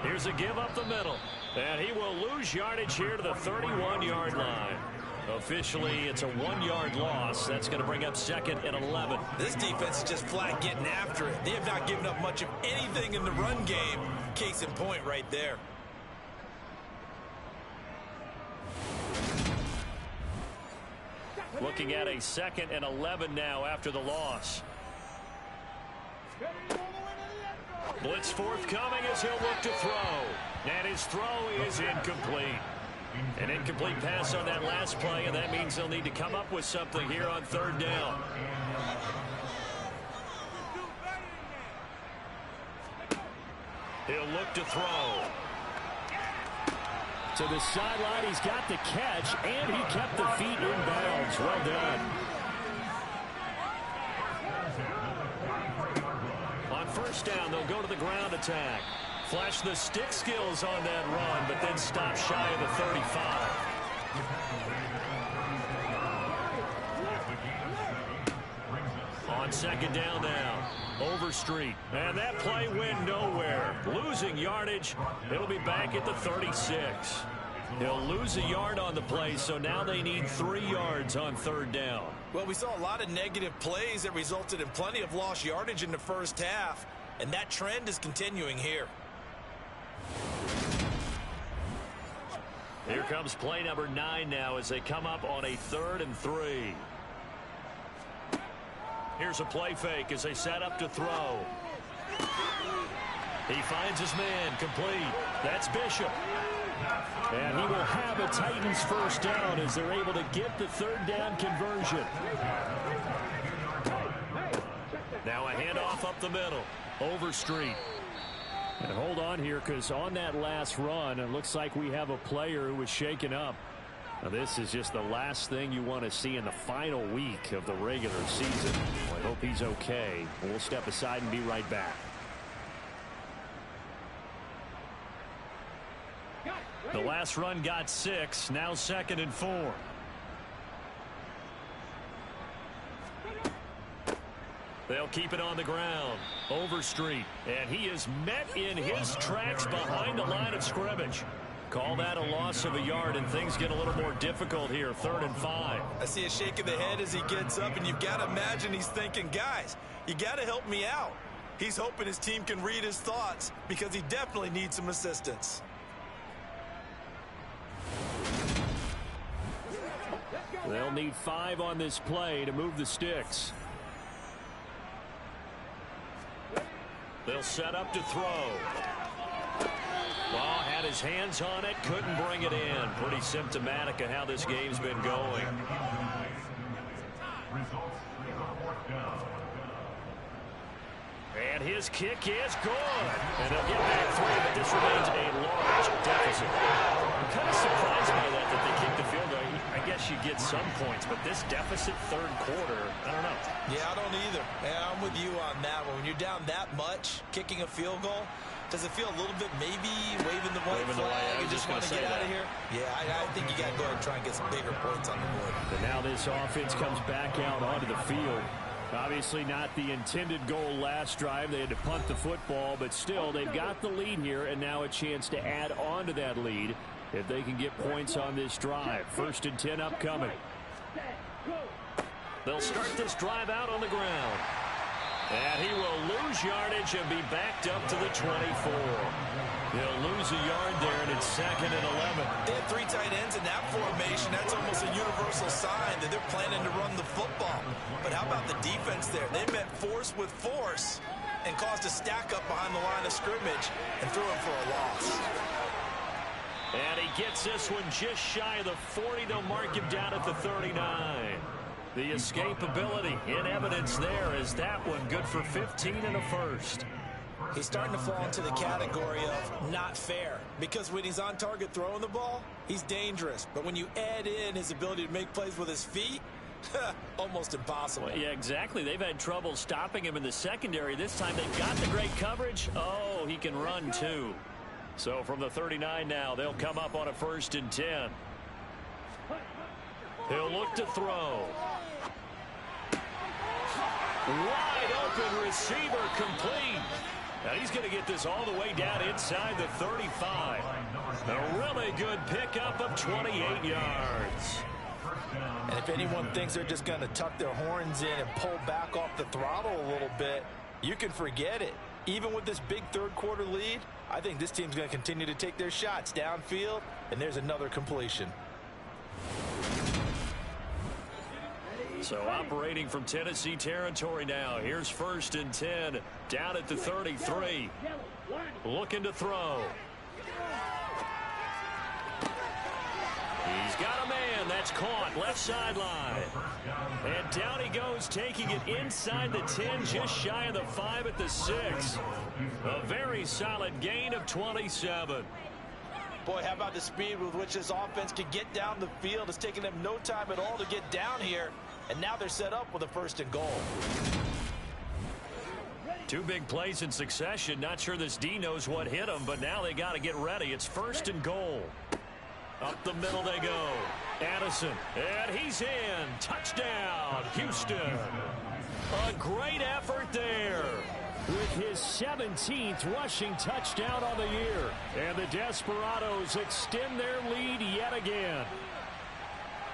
1. Here's a give up the middle. And he will lose yardage here to the 31-yard line. Officially, it's a 1-yard loss. That's going to bring up 2nd and 11. This defense is just flat getting after it. They have not given up much of anything in the run game. Case in point right there. Looking at a 2nd and 11 now after the loss. Blitz forthcoming as he'll look to throw. And his throw is incomplete. An incomplete pass on that last play, and that means they'll need to come up with something here on third down. He'll look to throw. To the sideline, he's got the catch, and he kept the feet in bounds. Well done. On first down, they'll go to the ground attack. Flashed the stick skills on that run, but then stopped shy of the 35. On second down now, Overstreet. And that play went nowhere. Losing yardage. It'll be back at the 36. He'll lose a yard on the play, so now they need 3 yards on third down. Well, we saw a lot of negative plays that resulted in plenty of lost yardage in the first half, and that trend is continuing here. Here comes play number 9 now as they come up on a 3rd and 3. Here's a play fake as they set up to throw. He finds his man, complete. That's Bishop. And he will have a Titans first down as they're able to get the 3rd down conversion. Now a handoff up the middle. Overstreet. And hold on here, because on that last run, it looks like we have a player who was shaken up. Now, this is just the last thing you want to see in the final week of the regular season. Well, I hope he's okay. We'll step aside and be right back. The last run got 6. Now 2nd and 4. They'll keep it on the ground. Overstreet. And he is met in his tracks behind the line of scrimmage. Call that a loss of a yard, and things get a little more difficult here. 3rd and 5. I see a shake of the head as he gets up, and you've got to imagine he's thinking, guys, you got to help me out. He's hoping his team can read his thoughts because he definitely needs some assistance. They'll need 5 on this play to move the sticks. They'll set up to throw. Well, had his hands on it, couldn't bring it in. Pretty symptomatic of how this game's been going. And his kick is good. And they'll get back 3, but this remains a large deficit. I'm kind of surprised by that they kicked the field goal. I guess you get some points, but this deficit 3rd quarter, I don't know. Yeah, I don't either. And I'm with you on that one. When you're down that much, kicking a field goal, does it feel a little bit maybe waving the white flag and just want to get out of here? Yeah, I think you got to go ahead and try and get some bigger points on the board. And now this offense comes back out onto the field. Obviously not the intended goal last drive. They had to punt the football, but still they've got the lead here, and now a chance to add on to that lead if they can get points on this drive. 1st and 10 upcoming. They'll start this drive out on the ground. And he will lose yardage and be backed up to the 24. He'll lose a yard there, and it's 2nd and 11. They had 3 tight ends in that formation. That's almost a universal sign that they're planning to run the football. But how about the defense there? They met force with force and caused a stack up behind the line of scrimmage and threw him for a loss. And he gets this one just shy of the 40. They'll mark him down at the 39. The escapability in evidence there is that one good for 15 and a first. He's starting to fall into the category of not fair, because when he's on target throwing the ball, he's dangerous. But when you add in his ability to make plays with his feet, almost impossible. Well, yeah, exactly. They've had trouble stopping him in the secondary. This time they've got the great coverage. Oh, he can run too. So from the 39 now, they'll come up on a 1st and 10. He'll look to throw. Wide open receiver, complete. Now he's going to get this all the way down inside the 35. A really good pickup of 28 yards. And if anyone thinks they're just going to tuck their horns in and pull back off the throttle a little bit, you can forget it. Even with this big 3rd quarter lead, I think this team's going to continue to take their shots downfield, and there's another completion. So operating from Tennessee territory now. Here's 1st and 10 down at the 33. Looking to throw. He's got a man. That's caught. Left sideline. And down he goes, taking it inside the 10, just shy of the 5 at the 6. A very solid gain of 27. Boy, how about the speed with which this offense can get down the field? It's taken them no time at all to get down here. And now they're set up with a 1st and goal. Two big plays in succession. Not sure this D knows what hit him, but now they got to get ready. It's 1st and goal. Up the middle they go. Addison, and he's in. Touchdown, Houston. A great effort there. With his 17th rushing touchdown on the year. And the Desperados extend their lead yet again.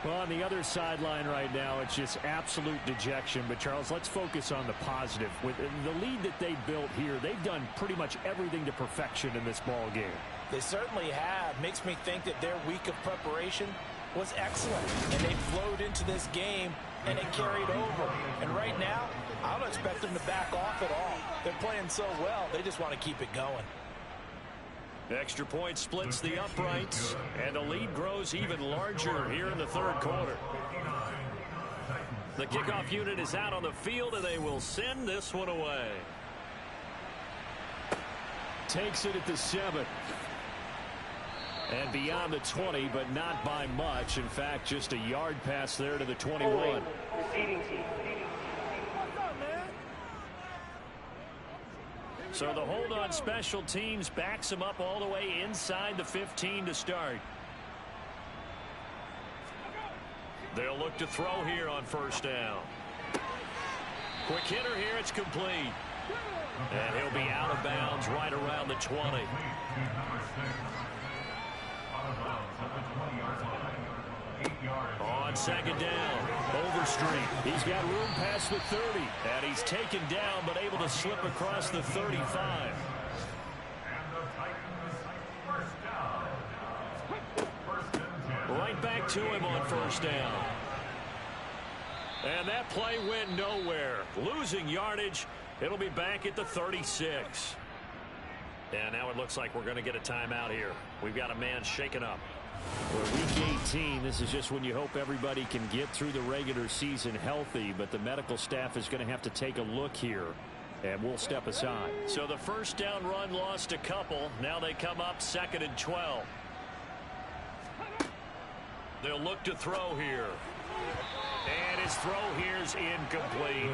Well, on the other sideline right now, it's just absolute dejection. But, Charles, let's focus on the positive. With the lead that they built here, they've done pretty much everything to perfection in this ball game. They certainly have. Makes me think that their week of preparation was excellent. And they flowed into this game, and it carried over. And right now, I don't expect them to back off at all. They're playing so well, they just want to keep it going. Extra point splits the uprights, and the lead grows even larger here in the 3rd quarter. The kickoff unit is out on the field, and they will send this one away. Takes it at the 7. And beyond the 20, but not by much. In fact, just a yard pass there to the 21. So the hold on special teams backs him up all the way inside the 15 to start. They'll look to throw here on 1st down. Quick hitter here, it's complete. And he'll be out of bounds right around the 20. On 2nd down, Overstreet. He's got room past the 30. And he's taken down, but able to slip across the 35. Right back to him on 1st down. And that play went nowhere. Losing yardage. It'll be back at the 36. And now it looks like we're going to get a timeout here. We've got a man shaken up. Well, week 18, this is just when you hope everybody can get through the regular season healthy, but the medical staff is going to have to take a look here, and we'll step aside. So the 1st down run lost a couple. Now they come up 2nd and 12. They'll look to throw here. And his throw here's incomplete.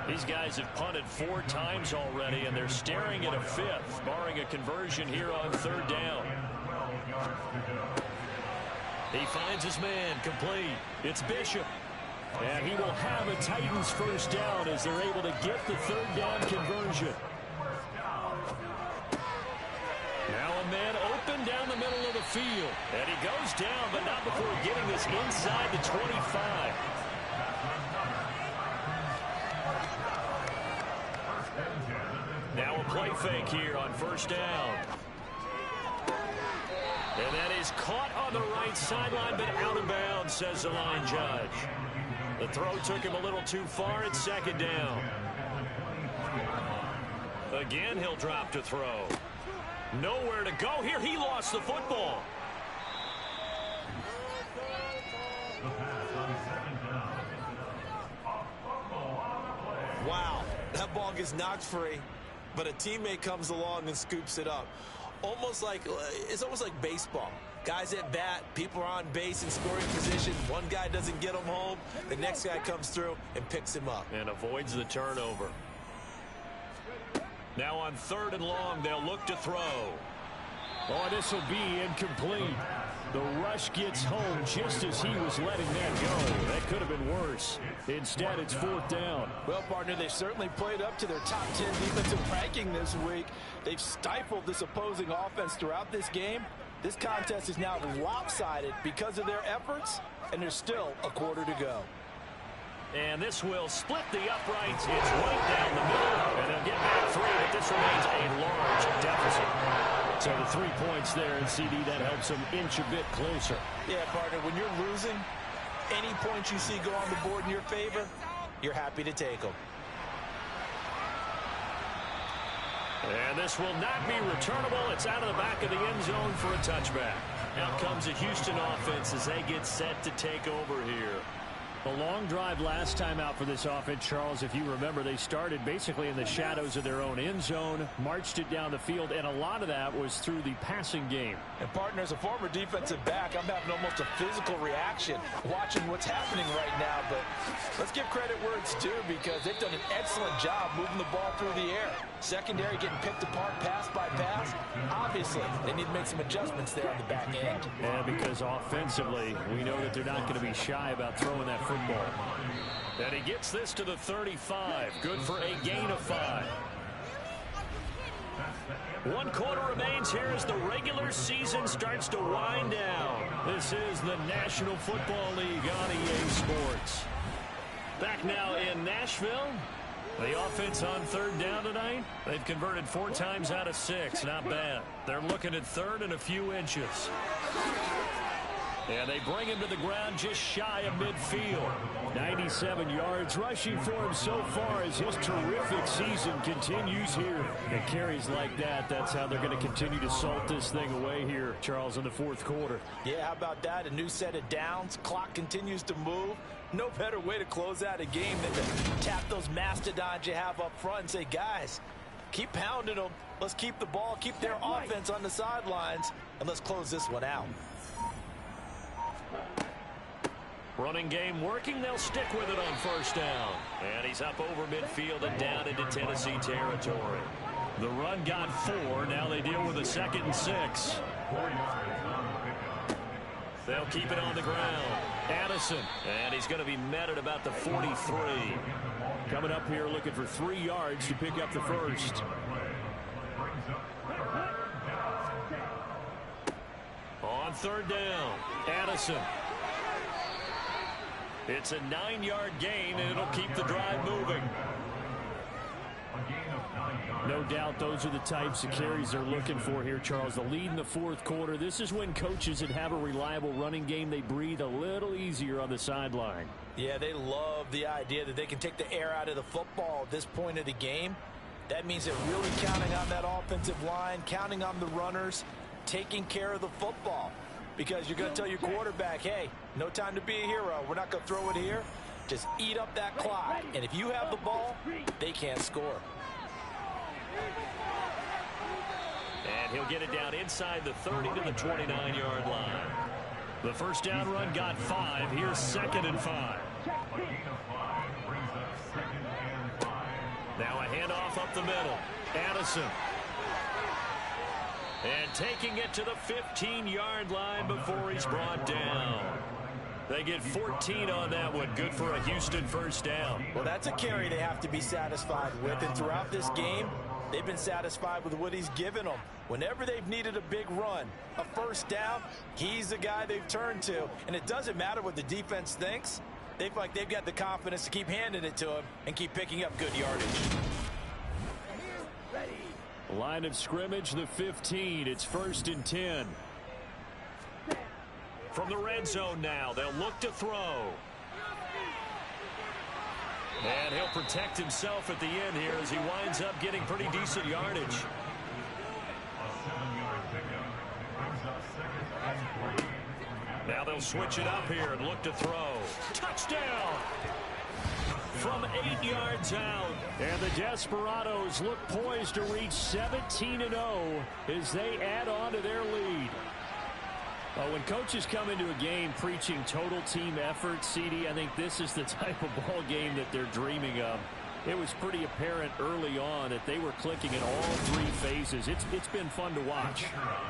These guys have punted 4 times already, and they're staring at a 5th, barring a conversion here on 3rd down. He finds his man, complete. It's Bishop. And he will have a Titans 1st down as they're able to get the 3rd down conversion. Now a man open down the middle of the field. And he goes down, but not before getting this inside the 25. Now a play fake here on 1st down. And that is caught on the right sideline, but out of bounds, says the line judge. The throw took him a little too far at 2nd down. Again, he'll drop to throw. Nowhere to go here. He lost the football. Wow, that ball gets knocked free, but a teammate comes along and scoops it up. It's almost like baseball. Guys at bat, people are on base in scoring position. One guy doesn't get him home. The next guy comes through and picks him up. And avoids the turnover. Now on 3rd and long, they'll look to throw. Oh, this will be incomplete. The rush gets home just as he was letting that go. That could have been worse. Instead, it's 4th down. Well, partner, they've certainly played up to their top 10 defensive ranking this week. They've stifled this opposing offense throughout this game. This contest is now lopsided because of their efforts, and there's still a quarter to go. And this will split the uprights. It's right down the middle, and they'll get back 3, but this remains a large deficit. So the 3 points there, and CD, that helps them inch a bit closer. Yeah, partner, when you're losing, any points you see go on the board in your favor, you're happy to take them. And this will not be returnable. It's out of the back of the end zone for a touchback. Out comes the Houston offense as they get set to take over here. A long drive last time out for this offense, Charles. If you remember, they started basically in the shadows of their own end zone, marched it down the field, and a lot of that was through the passing game. And partner, as a former defensive back, I'm having almost a physical reaction watching what's happening right now. But let's give credit where it's due, because they've done an excellent job moving the ball through the air. Secondary getting picked apart pass by pass. Obviously, they need to make some adjustments there on the back end. Yeah, because offensively, we know that they're not going to be shy about throwing that football. And he gets this to the 35. Good for a gain of 5. 1 quarter remains here as the regular season starts to wind down. This is the National Football League on EA Sports. Back now in Nashville. The offense on 3rd down tonight. They've converted 4 times out of 6. Not bad. They're looking at 3rd and a few inches. And they bring him to the ground just shy of midfield. 97 yards rushing for him so far as his terrific season continues here. And carries like that, that's how they're going to continue to salt this thing away here, Charles, in the 4th quarter. Yeah, how about that? A new set of downs. Clock continues to move. No better way to close out a game than to tap those mastodons you have up front and say, guys, keep pounding them. Let's keep the ball, keep their offense on the sidelines, and let's close this one out. Running game working. They'll stick with it on 1st down. And he's up over midfield and down into Tennessee territory. The run got 4. Now they deal with a 2nd and 6. They'll keep it on the ground. Addison. And he's going to be met at about the 43. Coming up here looking for 3 yards to pick up the 1st. On 3rd down. Addison. It's a 9-yard gain, and it'll keep the drive moving. No doubt those are the types of carries they're looking for here, Charles. The lead in the 4th quarter. This is when coaches that have a reliable running game, they breathe a little easier on the sideline. Yeah, they love the idea that they can take the air out of the football at this point of the game. That means they're really counting on that offensive line, counting on the runners, taking care of the football. Because you're going to tell your quarterback, hey, no time to be a hero. We're not going to throw it here. Just eat up that clock. And if you have the ball, they can't score. And he'll get it down inside the 30 to the 29-yard line. The 1st down run got 5. Here's 2nd and 5. Now a handoff up the middle. Addison. And taking it to the 15-yard line before he's brought down. They get 14 on that one. Good for a Houston 1st down. Well, that's a carry they have to be satisfied with. And throughout this game, they've been satisfied with what he's given them. Whenever they've needed a big run, a 1st down, he's the guy they've turned to. And it doesn't matter what the defense thinks. They feel like they've got the confidence to keep handing it to him and keep picking up good yardage. Line of scrimmage, the 15. It's 1st and 10. From the red zone now, they'll look to throw. And he'll protect himself at the end here as he winds up getting pretty decent yardage. Now they'll switch it up here and look to throw. Touchdown! From 8 yards out. And the Desperados look poised to reach 17-0 as they add on to their lead. When coaches come into a game preaching total team effort, CD, I think this is the type of ball game that they're dreaming of. It was pretty apparent early on that they were clicking in all 3 phases. It's been fun to watch.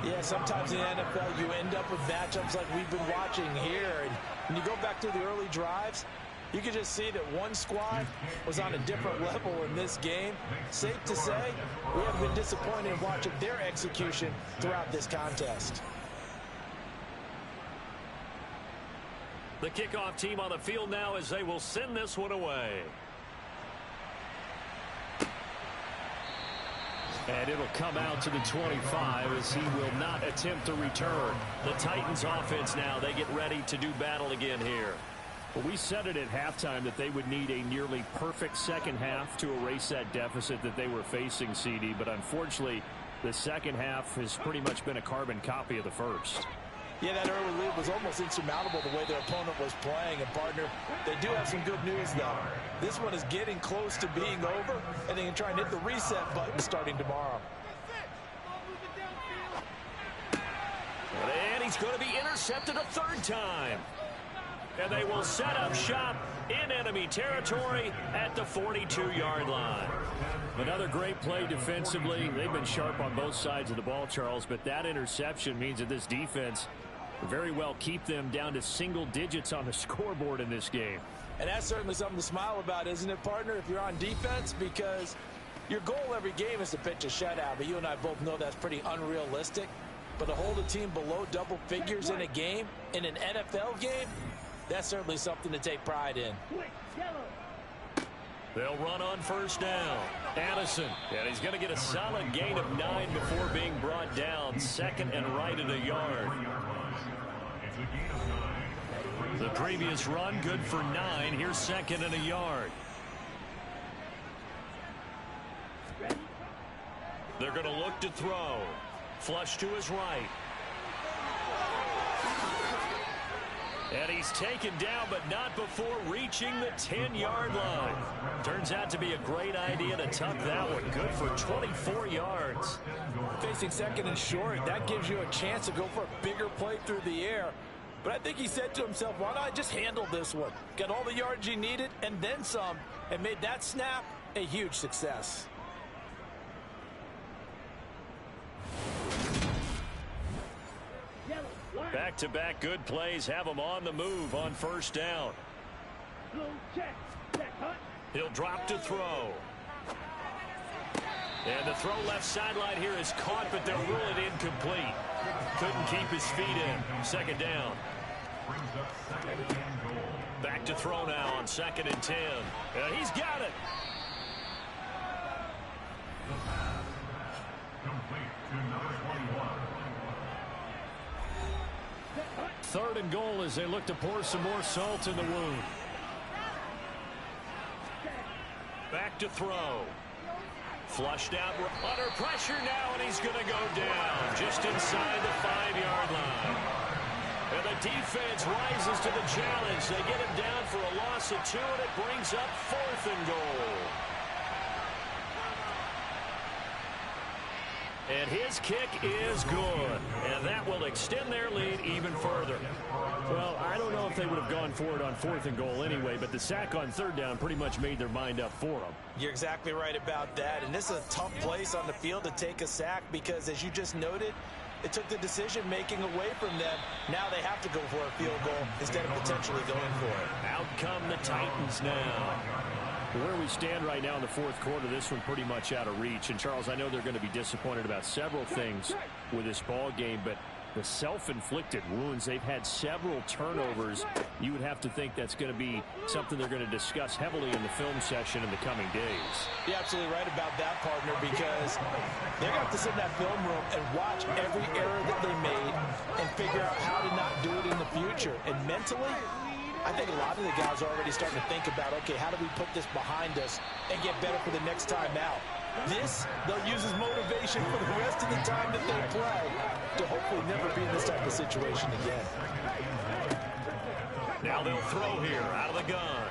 Yeah, sometimes in the NFL you end up with matchups like we've been watching here. And when you go back to the early drives, you can just see that one squad was on a different level in this game. Safe to say, we have been disappointed in watching their execution throughout this contest. The kickoff team on the field now as they will send this one away. And it'll come out to the 25 as he will not attempt to return. The Titans offense now, they get ready to do battle again here. Well, we said it at halftime that they would need a nearly perfect second half to erase that deficit that they were facing, CD. But unfortunately, the second half has pretty much been a carbon copy of the first. Yeah, that early lead was almost insurmountable the way their opponent was playing. And, partner, they do have some good news, though. This one is getting close to being over, and they can try and hit the reset button starting tomorrow. And he's going to be intercepted a third time. And they will set up shop in enemy territory at the 42-yard line. Another great play defensively. They've been sharp on both sides of the ball, Charles, but that interception means that this defense very well keep them down to single digits on the scoreboard in this game. And that's certainly something to smile about, isn't it, partner, if you're on defense? Because your goal every game is to pitch a shutout, but you and I both know that's pretty unrealistic. But to hold a team below double figures in a game, in an NFL game, that's certainly something to take pride in. They'll run on first down. Addison, and he's going to get a solid gain of 9 before being brought down. Second and right at a yard. The previous run, good for 9. Here's second and a yard. They're going to look to throw. Flush to his right. And he's taken down, but not before reaching the 10-yard line. Turns out to be a great idea to tuck that one. Good for 24 yards. Facing second and short, that gives you a chance to go for a bigger play through the air. But I think he said to himself, why not just handle this one? Got all the yards you needed and then some, and made that snap a huge success. Back-to-back good plays have him on the move on first down. He'll drop to throw. And the throw left sideline here is caught, but they'll rule it incomplete. Couldn't keep his feet in. Second down. Back to throw now on second and 10. And he's got it. Third and goal as they look to pour some more salt in the wound. Back to throw. Flushed out under pressure now, and he's going to go down just inside the 5-yard line. And the defense rises to the challenge. They get him down for a loss of 2, and it brings up 4th and goal. And his kick is good. And that will extend their lead even further. Well, I don't know if they would have gone for it on 4th and goal anyway, but the sack on 3rd down pretty much made their mind up for them. You're exactly right about that. And this is a tough place on the field to take a sack because, as you just noted, it took the decision-making away from them. Now they have to go for a field goal instead of potentially going for it. Out come the Titans now. Where we stand right now in the 4th quarter, this one pretty much out of reach. And, Charles, I know they're going to be disappointed about several things with this ball game, but the self-inflicted wounds, they've had several turnovers. You would have to think that's going to be something they're going to discuss heavily in the film session in the coming days. You're absolutely right about that, partner, because they're going to have to sit in that film room and watch every error that they made and figure out how to not do it in the future. And mentally, I think a lot of the guys are already starting to think about, okay, how do we put this behind us and get better for the next time out? This, they'll use as motivation for the rest of the time that they play to hopefully never be in this type of situation again. Now they'll throw here out of the gun.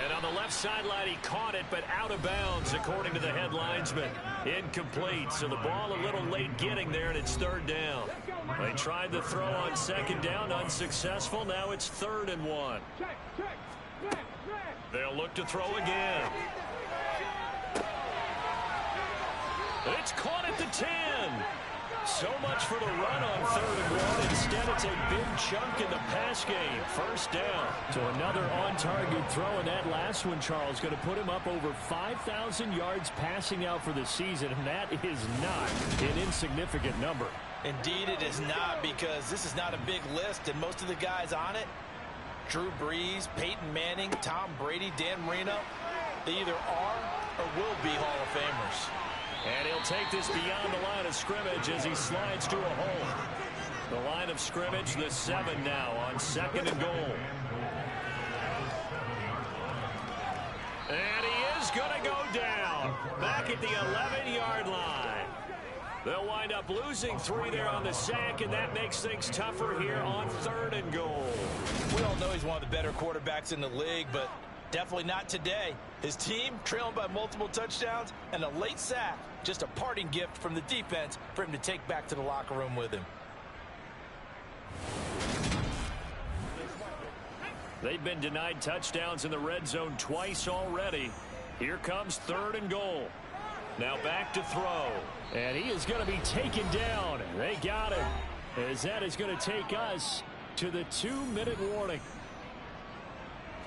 And on the left sideline, he caught it, but out of bounds, according to the head linesman. Incomplete, so the ball a little late getting there, and it's 3rd down. They tried the throw on 2nd down, unsuccessful. Now it's 3rd and 1. They'll look to throw again. It's caught at the 10. So much for the run on 3rd and 1. Instead, it's a big chunk in the pass game. First down. So another on-target throw, and that last one, Charles, going to put him up over 5,000 yards passing out for the season, and that is not an insignificant number. Indeed, it is not, because this is not a big list, and most of the guys on it, Drew Brees, Peyton Manning, Tom Brady, Dan Marino, they either are or will be Hall of Famers. And he'll take this beyond the line of scrimmage as he slides to a hole. The line of scrimmage, the 7 now on 2nd and goal. And he is going to go down back at the 11-yard line. They'll wind up losing 3 there on the sack, and that makes things tougher here on 3rd and goal. We all know he's one of the better quarterbacks in the league, but definitely not today. His team trailing by multiple touchdowns and a late sack. Just a parting gift from the defense for him to take back to the locker room with him. They've been denied touchdowns in the red zone twice already. Here comes 3rd and goal. Now back to throw. And he is going to be taken down. They got him. As that is going to take us to the 2-minute warning.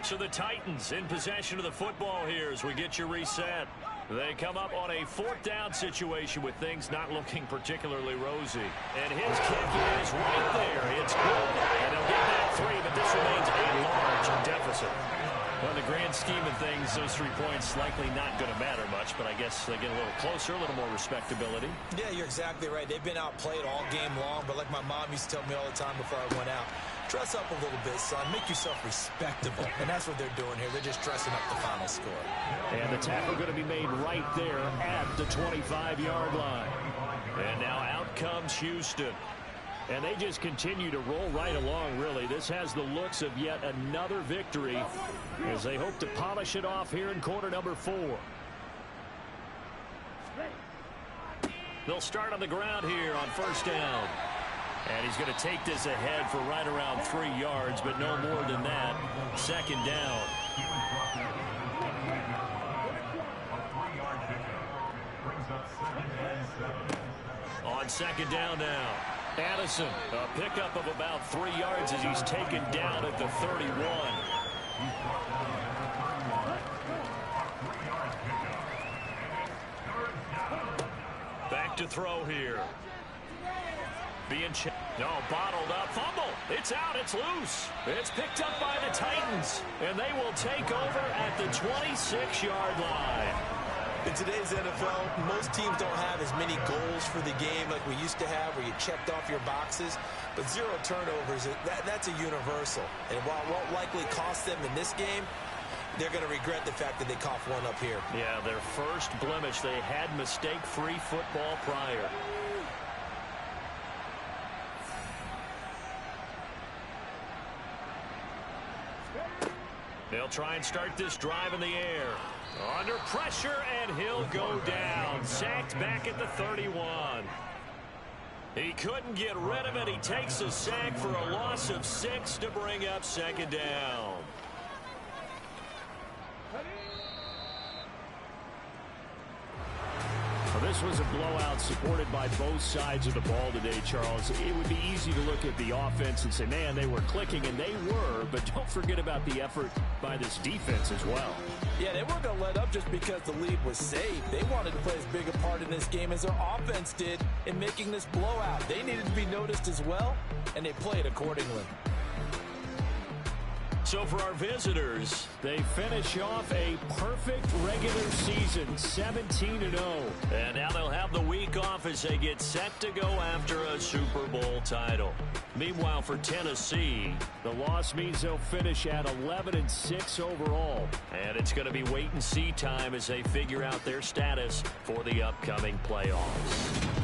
So the Titans in possession of the football here as we get you reset. They come up on a 4th down situation with things not looking particularly rosy. And his kick is right there. It's good. And they'll get back 3, but this remains a large deficit. Well, in the grand scheme of things, those 3 points likely not going to matter much, but I guess they get a little closer, a little more respectability. Yeah, you're exactly right. They've been outplayed all game long, but like my mom used to tell me all the time before I went out, dress up a little bit, son. Make yourself respectable. And that's what they're doing here. They're just dressing up the final score. And the tackle going to be made right there at the 25-yard line. And now out comes Houston. And they just continue to roll right along, really. This has the looks of yet another victory as they hope to polish it off here in quarter number 4. They'll start on the ground here on 1st down. And he's going to take this ahead for right around 3 yards, but no more than that. 2nd down. On 2nd down now. Addison, a pickup of about 3 yards as he's taken down at the 31. Back to throw here. Being checked. No, bottled up. Fumble. It's out. It's loose. It's picked up by the Titans. And they will take over at the 26-yard line. In today's NFL, most teams don't have as many goals for the game like we used to have where you checked off your boxes. But 0 turnovers, that's a universal. And while it won't likely cost them in this game, they're going to regret the fact that they coughed one up here. Yeah, their first blemish. They had mistake-free football prior. They'll try and start this drive in the air. Under pressure, and he'll go down. Sacked back at the 31. He couldn't get rid of it. He takes a sack for a loss of 6 to bring up 2nd down. Well, this was a blowout supported by both sides of the ball today, Charles. It would be easy to look at the offense and say, man, they were clicking, and they were, but don't forget about the effort by this defense as well. Yeah, they weren't going to let up just because the lead was saved. They wanted to play as big a part in this game as their offense did in making this blowout. They needed to be noticed as well, and they played accordingly. So for our visitors, they finish off a perfect regular season, 17-0. And now they'll have the week off as they get set to go after a Super Bowl title. Meanwhile, for Tennessee, the loss means they'll finish at 11-6 overall. And it's going to be wait-and-see time as they figure out their status for the upcoming playoffs.